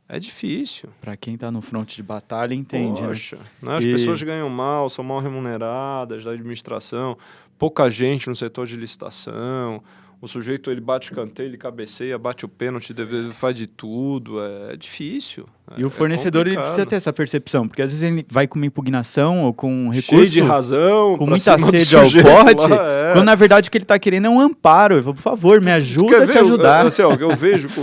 é difícil. Para quem está no fronte de batalha, entende. Poxa, né? As pessoas ganham mal, são mal remuneradas da administração, pouca gente no setor de licitação... O sujeito, ele bate canteiro, ele cabeceia, bate o pênalti, faz de tudo, é difícil. E o fornecedor, ele precisa ter essa percepção, porque às vezes ele vai com uma impugnação ou com um recurso... cheio de razão, com muita sede ao pote, quando na verdade o que ele está querendo é um amparo. Eu falo, por favor, me ajuda a te ajudar. Assim, ó, eu vejo que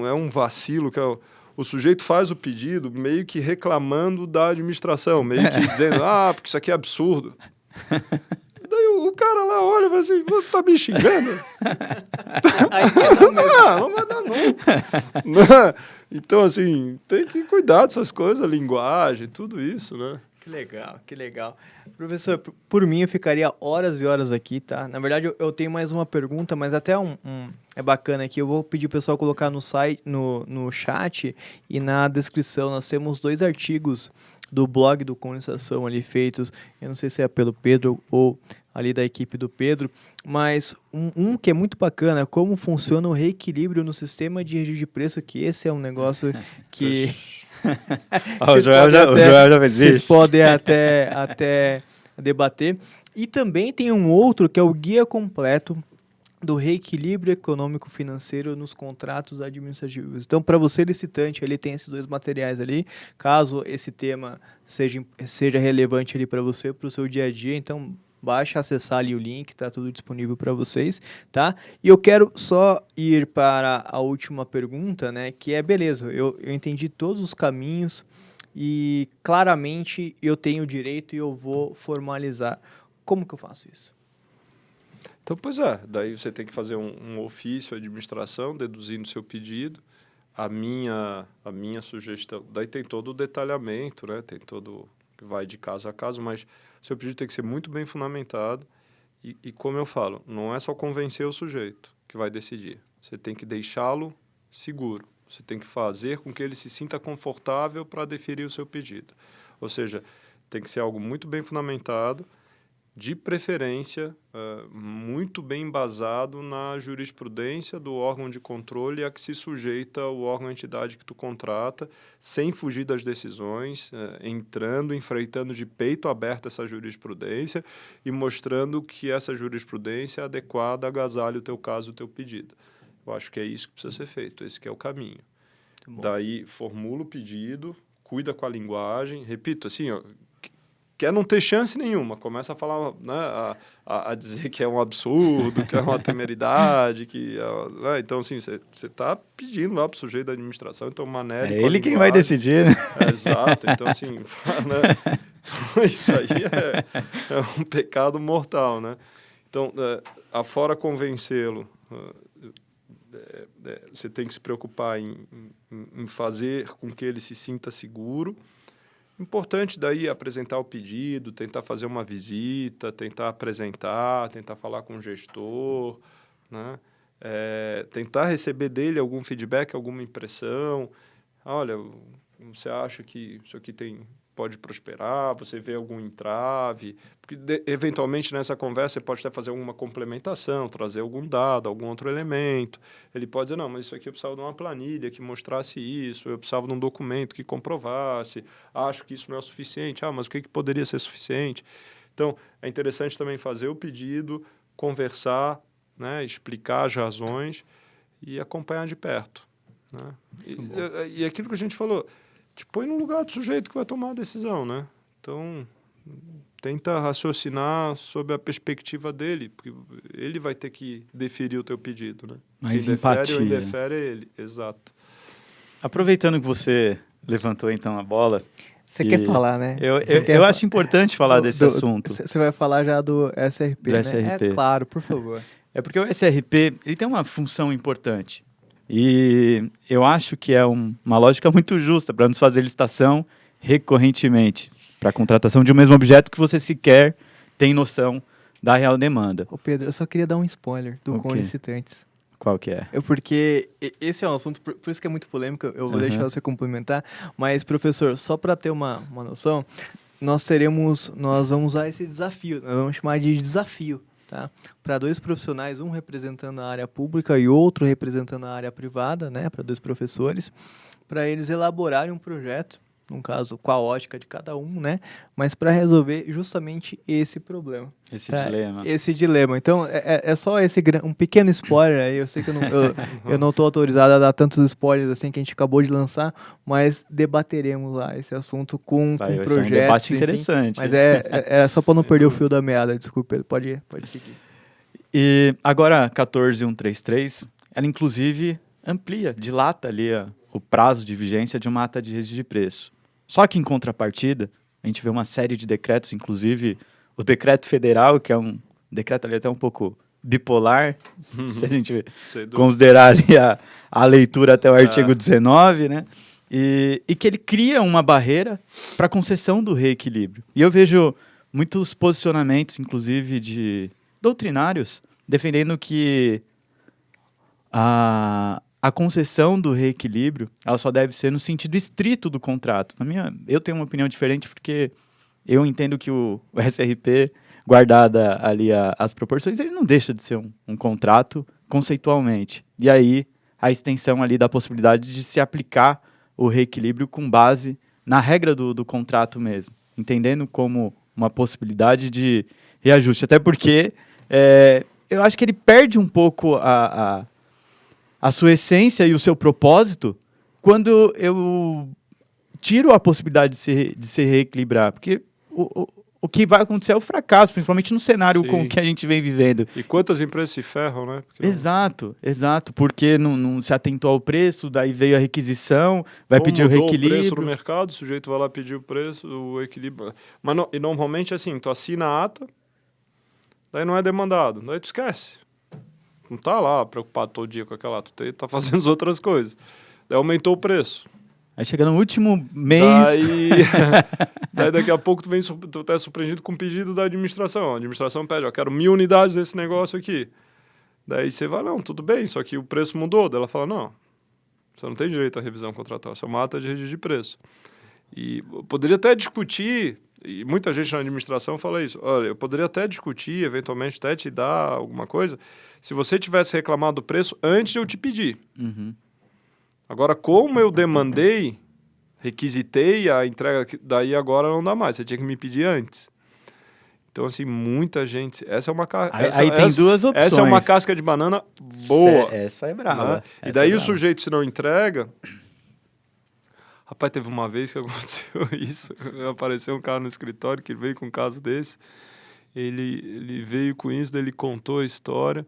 é um vacilo, que o sujeito faz o pedido meio que reclamando da administração, meio que dizendo, porque isso aqui é absurdo. Daí o cara lá olha e fala assim, tá me xingando? Não vai dar não. Então, assim, tem que cuidar dessas coisas, a linguagem, tudo isso, né? Que legal, que legal. Professor, por mim eu ficaria horas e horas aqui, tá? Na verdade, eu tenho mais uma pergunta, mas até é bacana aqui. Eu vou pedir o pessoal colocar no site, no chat e na descrição. Nós temos 2 artigos do blog do Condensação ali feitos, eu não sei se é pelo Pedro ou ali da equipe do Pedro, mas um que é muito bacana, como funciona o reequilíbrio no sistema de regime de preço, que esse é um negócio que... o Joel já fez isso. Vocês podem até debater. E também tem um outro que é o guia completo do reequilíbrio econômico-financeiro nos contratos administrativos. Então, para você, licitante, ele tem esses 2 materiais ali, caso esse tema seja relevante ali para você, para o seu dia a dia, então baixa, acessar ali o link, está tudo disponível para vocês, tá? E eu quero só ir para a última pergunta, né, que é, beleza, eu entendi todos os caminhos e claramente eu tenho o direito e eu vou formalizar. Como que eu faço isso? Então, daí você tem que fazer um ofício à administração, deduzindo seu pedido. A minha sugestão, daí tem todo o detalhamento, né? Tem todo, que vai de caso a caso, mas seu pedido tem que ser muito bem fundamentado e como eu falo, não é só convencer o sujeito que vai decidir. Você tem que deixá-lo seguro. Você tem que fazer com que ele se sinta confortável para deferir o seu pedido. Ou seja, tem que ser algo muito bem fundamentado, de preferência, muito bem embasado na jurisprudência do órgão de controle a que se sujeita o órgão ou entidade que tu contrata, sem fugir das decisões, enfreitando de peito aberto essa jurisprudência e mostrando que essa jurisprudência é adequada, agasalha o teu caso, o teu pedido. Eu acho que é isso que precisa ser feito, esse que é o caminho. Daí, formula o pedido, cuida com a linguagem, repito, assim, quer não ter chance nenhuma, começa a falar, né, a dizer que é um absurdo, que é uma temeridade, né? Então, assim, você está pedindo lá para o sujeito da administração, então, maneira... É ele quem vai decidir, né? Exato, então, assim, né? Isso aí é um pecado mortal, né? Então, afora convencê-lo, você tem que se preocupar em fazer com que ele se sinta seguro. Importante daí apresentar o pedido, tentar fazer uma visita, tentar apresentar, tentar falar com o gestor, né? Tentar receber dele algum feedback, alguma impressão. Olha, você acha que isso aqui pode prosperar? Você vê algum entrave? Porque, eventualmente, nessa conversa, você pode até fazer alguma complementação, trazer algum dado, algum outro elemento. Ele pode dizer, não, mas isso aqui eu precisava de uma planilha que mostrasse isso, eu precisava de um documento que comprovasse, acho que isso não é suficiente. Mas o que poderia ser suficiente? Então, é interessante também fazer o pedido, conversar, né, explicar as razões e acompanhar de perto, né? E aquilo que a gente falou, te põe no lugar do sujeito que vai tomar a decisão, né? Então, tenta raciocinar sob a perspectiva dele, porque ele vai ter que deferir o teu pedido, né? Mais empatia. Quem defere ou indefere é ele, exato. Aproveitando que você levantou então a bola... Você quer falar, né? Eu acho importante falar desse assunto. Você vai falar já do SRP, né? SRP. É claro, por favor. É porque o SRP ele tem uma função importante. E eu acho que é uma lógica muito justa para nos fazer licitação recorrentemente para a contratação de um mesmo objeto que você sequer tem noção da real demanda. Ô Pedro, eu só queria dar um spoiler do Com Licitantes. Qual que é? Porque esse é um assunto, por isso que é muito polêmico, eu vou deixar você complementar. Mas, professor, só para ter uma noção, nós vamos usar esse desafio, nós vamos chamar de desafio. Tá? Para 2 profissionais, um representando a área pública e outro representando a área privada, né? Para 2 professores, para eles elaborarem um projeto, no caso, com a ótica de cada um, né? Mas para resolver justamente esse problema. Esse dilema. Então, é só um pequeno spoiler aí. Eu sei que eu não estou autorizado a dar tantos spoilers assim que a gente acabou de lançar, mas debateremos lá esse assunto com projetos. Um debate interessante. Mas é só para não perder o fio da meada. Desculpa, Pedro. Pode seguir. E agora, a 14133, ela inclusive amplia, dilata ali o prazo de vigência de uma ata de registro de preço. Só que, em contrapartida, a gente vê uma série de decretos, inclusive o decreto federal, que é um decreto ali até um pouco bipolar, se a gente considerar ali a leitura até o artigo 19, né? E que ele cria uma barreira para a concessão do reequilíbrio. E eu vejo muitos posicionamentos, inclusive de doutrinários, defendendo que a concessão do reequilíbrio, ela só deve ser no sentido estrito do contrato. Eu tenho uma opinião diferente porque eu entendo que o SRP, guardada ali as proporções, ele não deixa de ser um contrato conceitualmente. E aí, a extensão ali da possibilidade de se aplicar o reequilíbrio com base na regra do contrato mesmo, entendendo como uma possibilidade de reajuste. Até porque eu acho que ele perde um pouco a sua essência e o seu propósito quando eu tiro a possibilidade de se reequilibrar. Porque o que vai acontecer é o fracasso, principalmente no cenário com que a gente vem vivendo. E quantas empresas se ferram, né? Exato. Porque não se atentou ao preço, daí veio a requisição, vai pedir o reequilíbrio. O preço no mercado, o sujeito vai lá pedir o preço, o equilíbrio. Mas e normalmente, assim, tu assina a ata, daí não é demandado, daí tu esquece. Não tá lá preocupado todo dia com aquela ata, tu tá fazendo as outras coisas. Daí aumentou o preço. Aí chega no último mês... Daí daqui a pouco tu tá surpreendido com o pedido da administração. A administração pede, quero 1.000 unidades desse negócio aqui. Daí você vai, não, tudo bem, só que o preço mudou. Daí ela fala, não, você não tem direito à revisão contratual, isso é uma ata de registro de preço. E eu poderia até discutir, e muita gente na administração fala isso, olha, eu poderia até discutir, eventualmente até te dar alguma coisa, se você tivesse reclamado do preço antes de eu te pedir. Uhum. Agora, como eu demandei, requisitei a entrega, daí agora não dá mais, você tinha que me pedir antes. Então, assim, muita gente... Essa é uma Aí tem duas opções. Essa é uma casca de banana boa. Essa é brava. Né? E daí o sujeito, se não entrega... Rapaz, teve uma vez que aconteceu isso. Apareceu um cara no escritório que veio com um caso desse. Ele veio com isso, daí ele contou a história.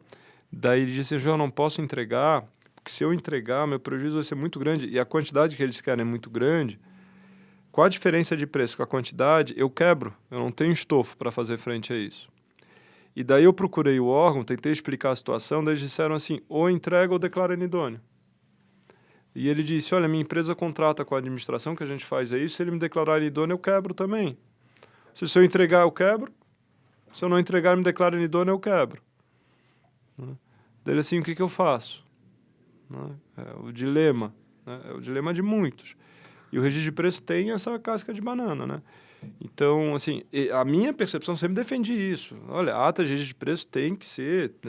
Daí ele disse, João, eu não posso entregar... que se eu entregar, meu prejuízo vai ser muito grande, e a quantidade que eles querem é muito grande, qual a diferença de preço com a quantidade? Eu quebro, eu não tenho estofo para fazer frente a isso. E daí eu procurei o órgão, tentei explicar a situação, daí eles disseram assim, ou entrega ou declara inidôneo. E ele disse, olha, minha empresa contrata com a administração, que a gente faz é isso, se ele me declarar inidôneo, eu quebro também. Se eu entregar, eu quebro. Se eu não entregar e me declarar inidôneo, eu quebro. Daí assim, o que eu faço? É o dilema, né? É o dilema de muitos. E o registro de preço tem essa casca de banana, né? Então, assim, a minha percepção sempre defendi isso. Olha, a ata de registro de preço tem que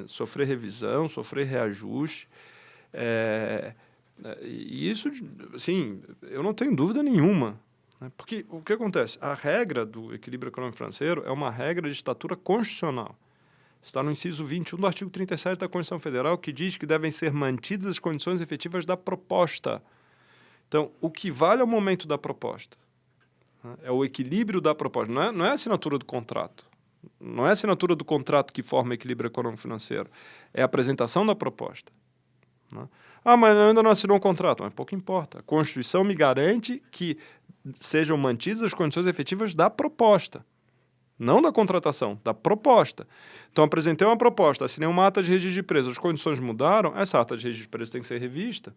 sofrer revisão, sofrer reajuste. E isso, assim, eu não tenho dúvida nenhuma. Né? Porque o que acontece? A regra do equilíbrio econômico-financeiro é uma regra de estatura constitucional. Está no inciso 21 do artigo 37 da Constituição Federal, que diz que devem ser mantidas as condições efetivas da proposta. Então, o que vale é o momento da proposta. É o equilíbrio da proposta, não é a assinatura do contrato. Não é a assinatura do contrato que forma o equilíbrio econômico-financeiro. É a apresentação da proposta. Mas eu ainda não assinou o contrato. Mas pouco importa. A Constituição me garante que sejam mantidas as condições efetivas da proposta. Não da contratação, da proposta. Então, apresentei uma proposta, assinei uma ata de registro de preço, as condições mudaram, essa ata de registro de preço tem que ser revista.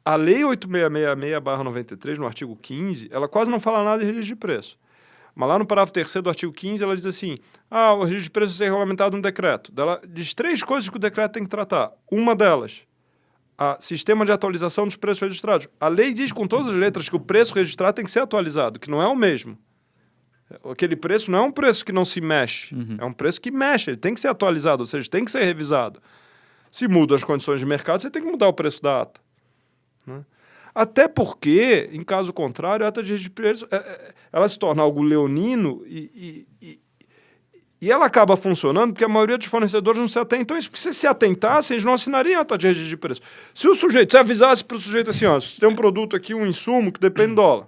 A Lei 8666/93, no artigo 15, ela quase não fala nada de registro de preço. Mas lá no parágrafo 3º do artigo 15, ela diz assim, o registro de preço vai ser regulamentado no decreto. Ela diz 3 coisas que o decreto tem que tratar. Uma delas, o sistema de atualização dos preços registrados. A lei diz com todas as letras que o preço registrado tem que ser atualizado, que não é o mesmo. Aquele preço não é um preço que não se mexe, é um preço que mexe, ele tem que ser atualizado, ou seja, tem que ser revisado. Se mudam as condições de mercado, você tem que mudar o preço da ata. Até porque, em caso contrário, a ata de registro de preço ela se torna algo leonino e ela acaba funcionando porque a maioria dos fornecedores não se atém. Então, se se atentassem, eles não assinariam a ata de registro de preço. Se você avisasse para o sujeito assim, você tem um produto aqui, um insumo que depende do dólar,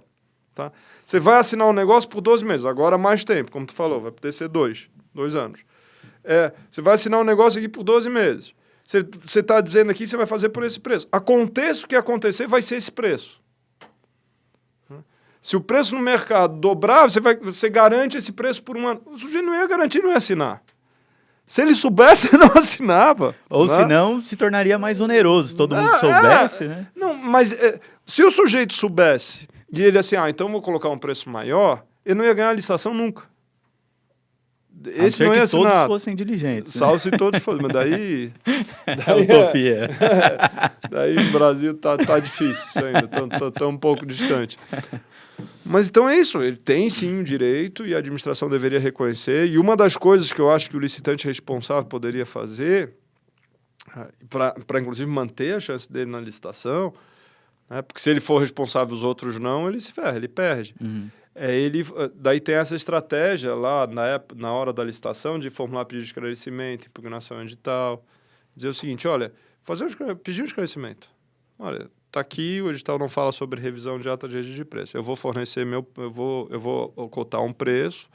tá? Você vai assinar um negócio por 12 meses, agora mais tempo, como tu falou, vai poder ser 2 anos. Você vai assinar um negócio aqui por 12 meses. Você está dizendo aqui que você vai fazer por esse preço. Aconteça o que acontecer, vai ser esse preço. Se o preço no mercado dobrar, você garante esse preço por um ano. O sujeito não ia garantir, não ia assinar. Se ele soubesse, não assinava. Ou senão, se tornaria mais oneroso, se todo mundo soubesse, né? Não, mas se o sujeito soubesse e ele assim, então vou colocar um preço maior, ele não ia ganhar a licitação nunca. Esse não ia assinar. Todos fossem diligentes. Salvo se todos fossem, mas daí é utopia. Daí no Brasil tá difícil isso ainda, tá um pouco distante. Mas então é isso, ele tem sim o direito e a administração deveria reconhecer. E uma das coisas que eu acho que o licitante responsável poderia fazer, para inclusive manter a chance dele na licitação, né, porque se ele for responsável os outros não, ele se ferra, ele perde. Daí tem essa estratégia lá na hora da licitação de formular pedido de esclarecimento, impugnação edital, dizer o seguinte, olha, pedir um esclarecimento. Olha, está aqui, o edital não fala sobre revisão de ata de registro de preço. Eu vou fornecer eu vou cotar um preço,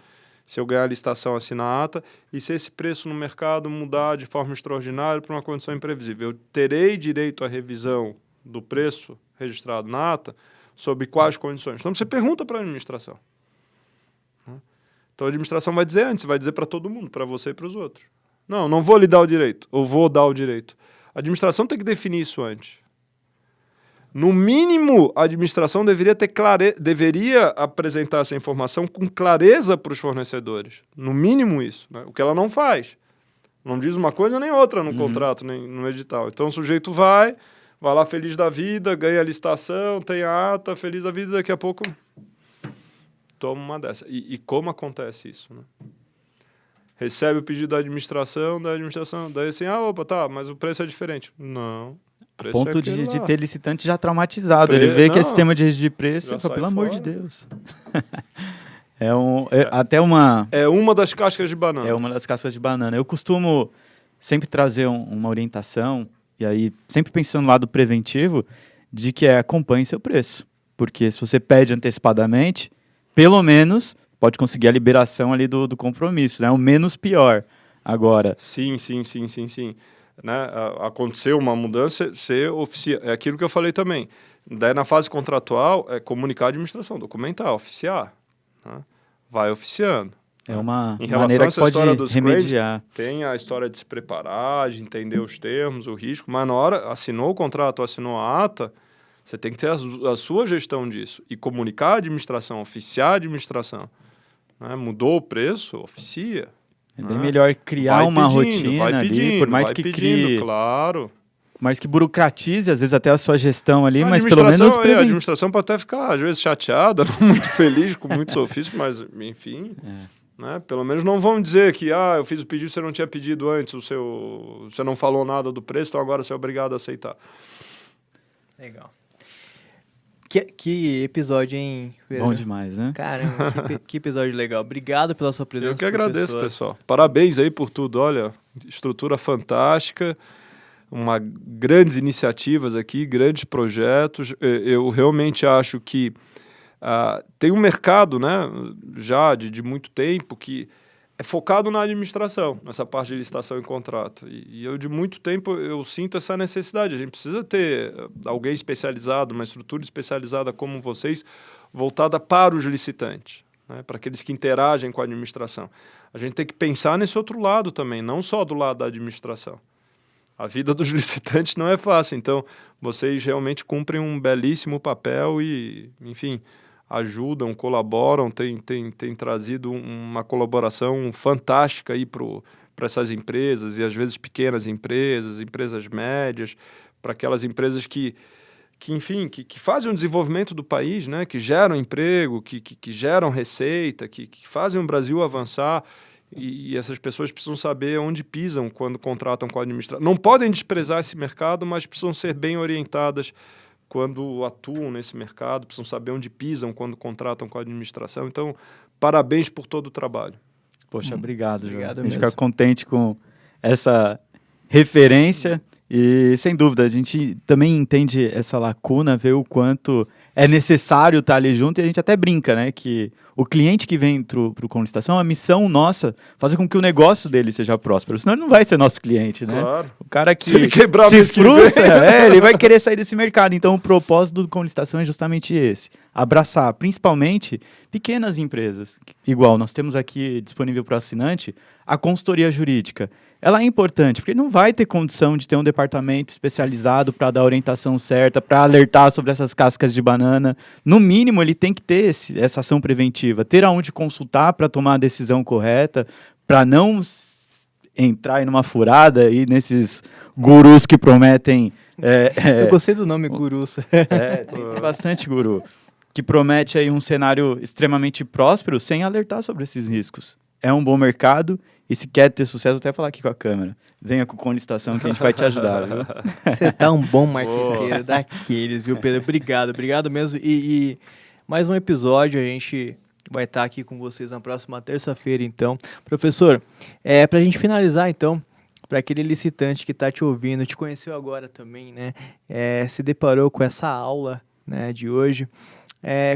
se eu ganhar a licitação, assinar a ata, e se esse preço no mercado mudar de forma extraordinária para uma condição imprevisível, eu terei direito à revisão do preço registrado na ata, sob quais condições. Então, você pergunta para a administração. Então, a administração vai dizer antes, vai dizer para todo mundo, para você e para os outros. Não vou lhe dar o direito, ou vou dar o direito. A administração tem que definir isso antes. No mínimo, a administração deveria apresentar essa informação com clareza para os fornecedores. No mínimo isso, né? O que ela não faz. Não diz uma coisa nem outra no contrato, nem no edital. Então, o sujeito vai lá feliz da vida, ganha a licitação, tem a ata, feliz da vida, daqui a pouco toma uma dessa. E como acontece isso, né? Recebe o pedido da administração, daí assim, mas o preço é diferente. Não. A ponto de ter licitante já traumatizado. Ele vê que é sistema de registro de preço e fala, pelo amor de Deus. É uma das cascas de banana. É uma das cascas de banana. Eu costumo sempre trazer uma orientação, e aí sempre pensando no lado preventivo, de que acompanhe seu preço. Porque se você pede antecipadamente, pelo menos pode conseguir a liberação ali do compromisso, né? O menos pior. Agora... Sim. Né? Aconteceu uma mudança, é aquilo que eu falei também. Daí, na fase contratual, é comunicar a administração, documentar, oficiar. Né? Vai oficiando. É uma em relação maneira a essa que pode história dos remediar. credits, tem a história de se preparar, de entender os termos, o risco, mas na hora, assinou o contrato, assinou a ata, você tem que ter a sua gestão disso e comunicar a administração, oficiar a administração. Né? Mudou o preço, oficia. É bem melhor criar vai uma pedindo, rotina vai ali, pedindo, por mais vai que pedindo, crie, claro. mais que burocratize, às vezes até a sua gestão ali, A mas pelo menos a administração pode até ficar, às vezes, chateada, não muito feliz com muitos ofícios, mas, enfim, né? Pelo menos não vão dizer que eu fiz o pedido, você não tinha pedido antes, você não falou nada do preço, então agora você é obrigado a aceitar. Legal. Que episódio, hein, Pedro? Bom demais, né? Caramba, que episódio legal. Obrigado pela sua presença, Eu que agradeço, pessoal. Parabéns aí por tudo. Olha, estrutura fantástica, grandes iniciativas aqui, grandes projetos. Eu realmente acho que tem um mercado, né, já de muito tempo que é focado na administração, nessa parte de licitação e contrato. E eu, de muito tempo, eu sinto essa necessidade. A gente precisa ter alguém especializado, uma estrutura especializada como vocês, voltada para os licitantes, né, para aqueles que interagem com a administração. A gente tem que pensar nesse outro lado também, não só do lado da administração. A vida dos licitantes não é fácil, então vocês realmente cumprem um belíssimo papel e, enfim, ajudam, colaboram, tem trazido uma colaboração fantástica aí para essas empresas, e às vezes pequenas empresas médias, para aquelas empresas que fazem o desenvolvimento do país, né? Que geram emprego, que geram receita, que fazem o Brasil avançar, e essas pessoas precisam saber onde pisam quando contratam com a administração. Não podem desprezar esse mercado, mas precisam ser bem orientadas quando atuam nesse mercado, precisam saber onde pisam quando contratam com a administração. Então, parabéns por todo o trabalho. Poxa, obrigado, João. Obrigado A gente mesmo. fica contente com essa referência e, sem dúvida, a gente também entende essa lacuna, vê o quanto é necessário estar ali junto, e a gente até brinca, né, que o cliente que vem para o Com Licitação, a missão nossa, fazer com que o negócio dele seja próspero, senão ele não vai ser nosso cliente, né? Claro. O cara que se ele quebrar se frustra, vem, ele vai querer sair desse mercado. Então, o propósito do Com Licitação é justamente esse, abraçar, principalmente, pequenas empresas. Igual, nós temos aqui disponível para o assinante a consultoria jurídica. Ela é importante, porque não vai ter condição de ter um departamento especializado para dar a orientação certa, para alertar sobre essas cascas de banana. No mínimo, ele tem que ter essa ação preventiva, ter aonde consultar para tomar a decisão correta, para não entrar em uma furada aí nesses gurus que prometem... Eu gostei do nome gurus. Tem bastante guru, que promete aí um cenário extremamente próspero sem alertar sobre esses riscos. É um bom mercado, e se quer ter sucesso, até falar aqui com a câmera. Venha com o Licitação que a gente vai te ajudar, viu? Você tá um bom marqueteiro daqueles, viu, Pedro? Obrigado mesmo. E mais um episódio, a gente vai estar aqui com vocês na próxima terça-feira, então. Professor, pra gente finalizar, então, para aquele licitante que tá te ouvindo, te conheceu agora também, né? Se deparou com essa aula, né, de hoje.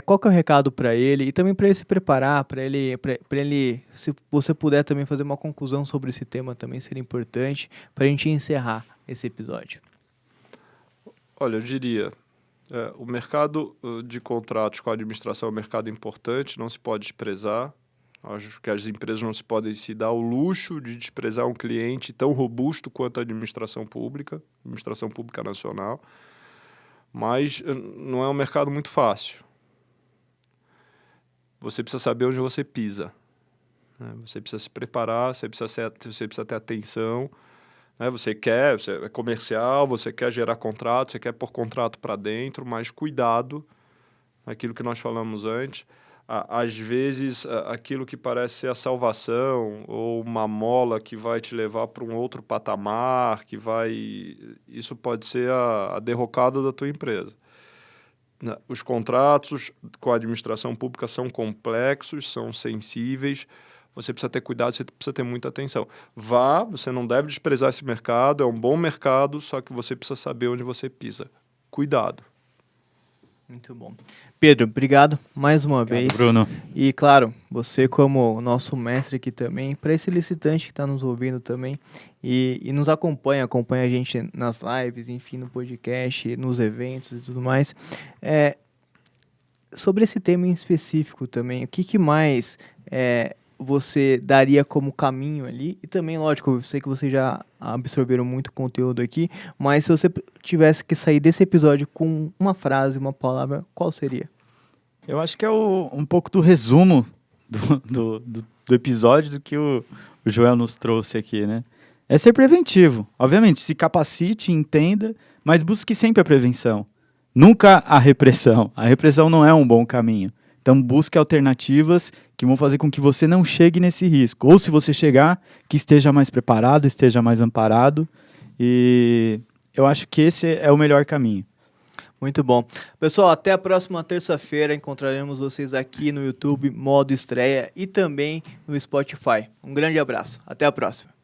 Qual que é o recado para ele e também para ele se preparar, para ele, se você puder também fazer uma conclusão sobre esse tema, também seria importante para a gente encerrar esse episódio. Olha, eu diria, o mercado de contratos com a administração é um mercado importante, não se pode desprezar. Acho que as empresas não se podem se dar o luxo de desprezar um cliente tão robusto quanto a administração pública nacional, mas não é um mercado muito fácil. Você precisa saber onde você pisa, né? Você precisa se preparar, você precisa ter atenção, né? Você é comercial, você quer gerar contrato, você quer pôr contrato para dentro, mas cuidado, aquilo que nós falamos antes. Às vezes, aquilo que parece ser a salvação ou uma mola que vai te levar para um outro patamar, isso pode ser a derrocada da tua empresa. Os contratos com a administração pública são complexos, são sensíveis, você precisa ter cuidado, você precisa ter muita atenção. Você não deve desprezar esse mercado, é um bom mercado, só que você precisa saber onde você pisa. Cuidado. Muito bom. Pedro, obrigado mais uma vez. Bruno. E, claro, você como nosso mestre aqui também, para esse licitante que está nos ouvindo também e nos acompanha a gente nas lives, enfim, no podcast, nos eventos e tudo mais. Sobre esse tema em específico também, o que mais você daria como caminho ali? E também, lógico, eu sei que vocês já absorveram muito conteúdo aqui, mas se você tivesse que sair desse episódio com uma frase, uma palavra, qual seria? Eu acho que é um pouco do resumo do episódio do que o Joel nos trouxe aqui, né? É ser preventivo. Obviamente, se capacite, entenda, mas busque sempre a prevenção. Nunca a repressão. A repressão não é um bom caminho. Então, busque alternativas que vão fazer com que você não chegue nesse risco. Ou, se você chegar, que esteja mais preparado, esteja mais amparado. E eu acho que esse é o melhor caminho. Muito bom. Pessoal, até a próxima terça-feira. Encontraremos vocês aqui no YouTube, modo estreia, e também no Spotify. Um grande abraço. Até a próxima.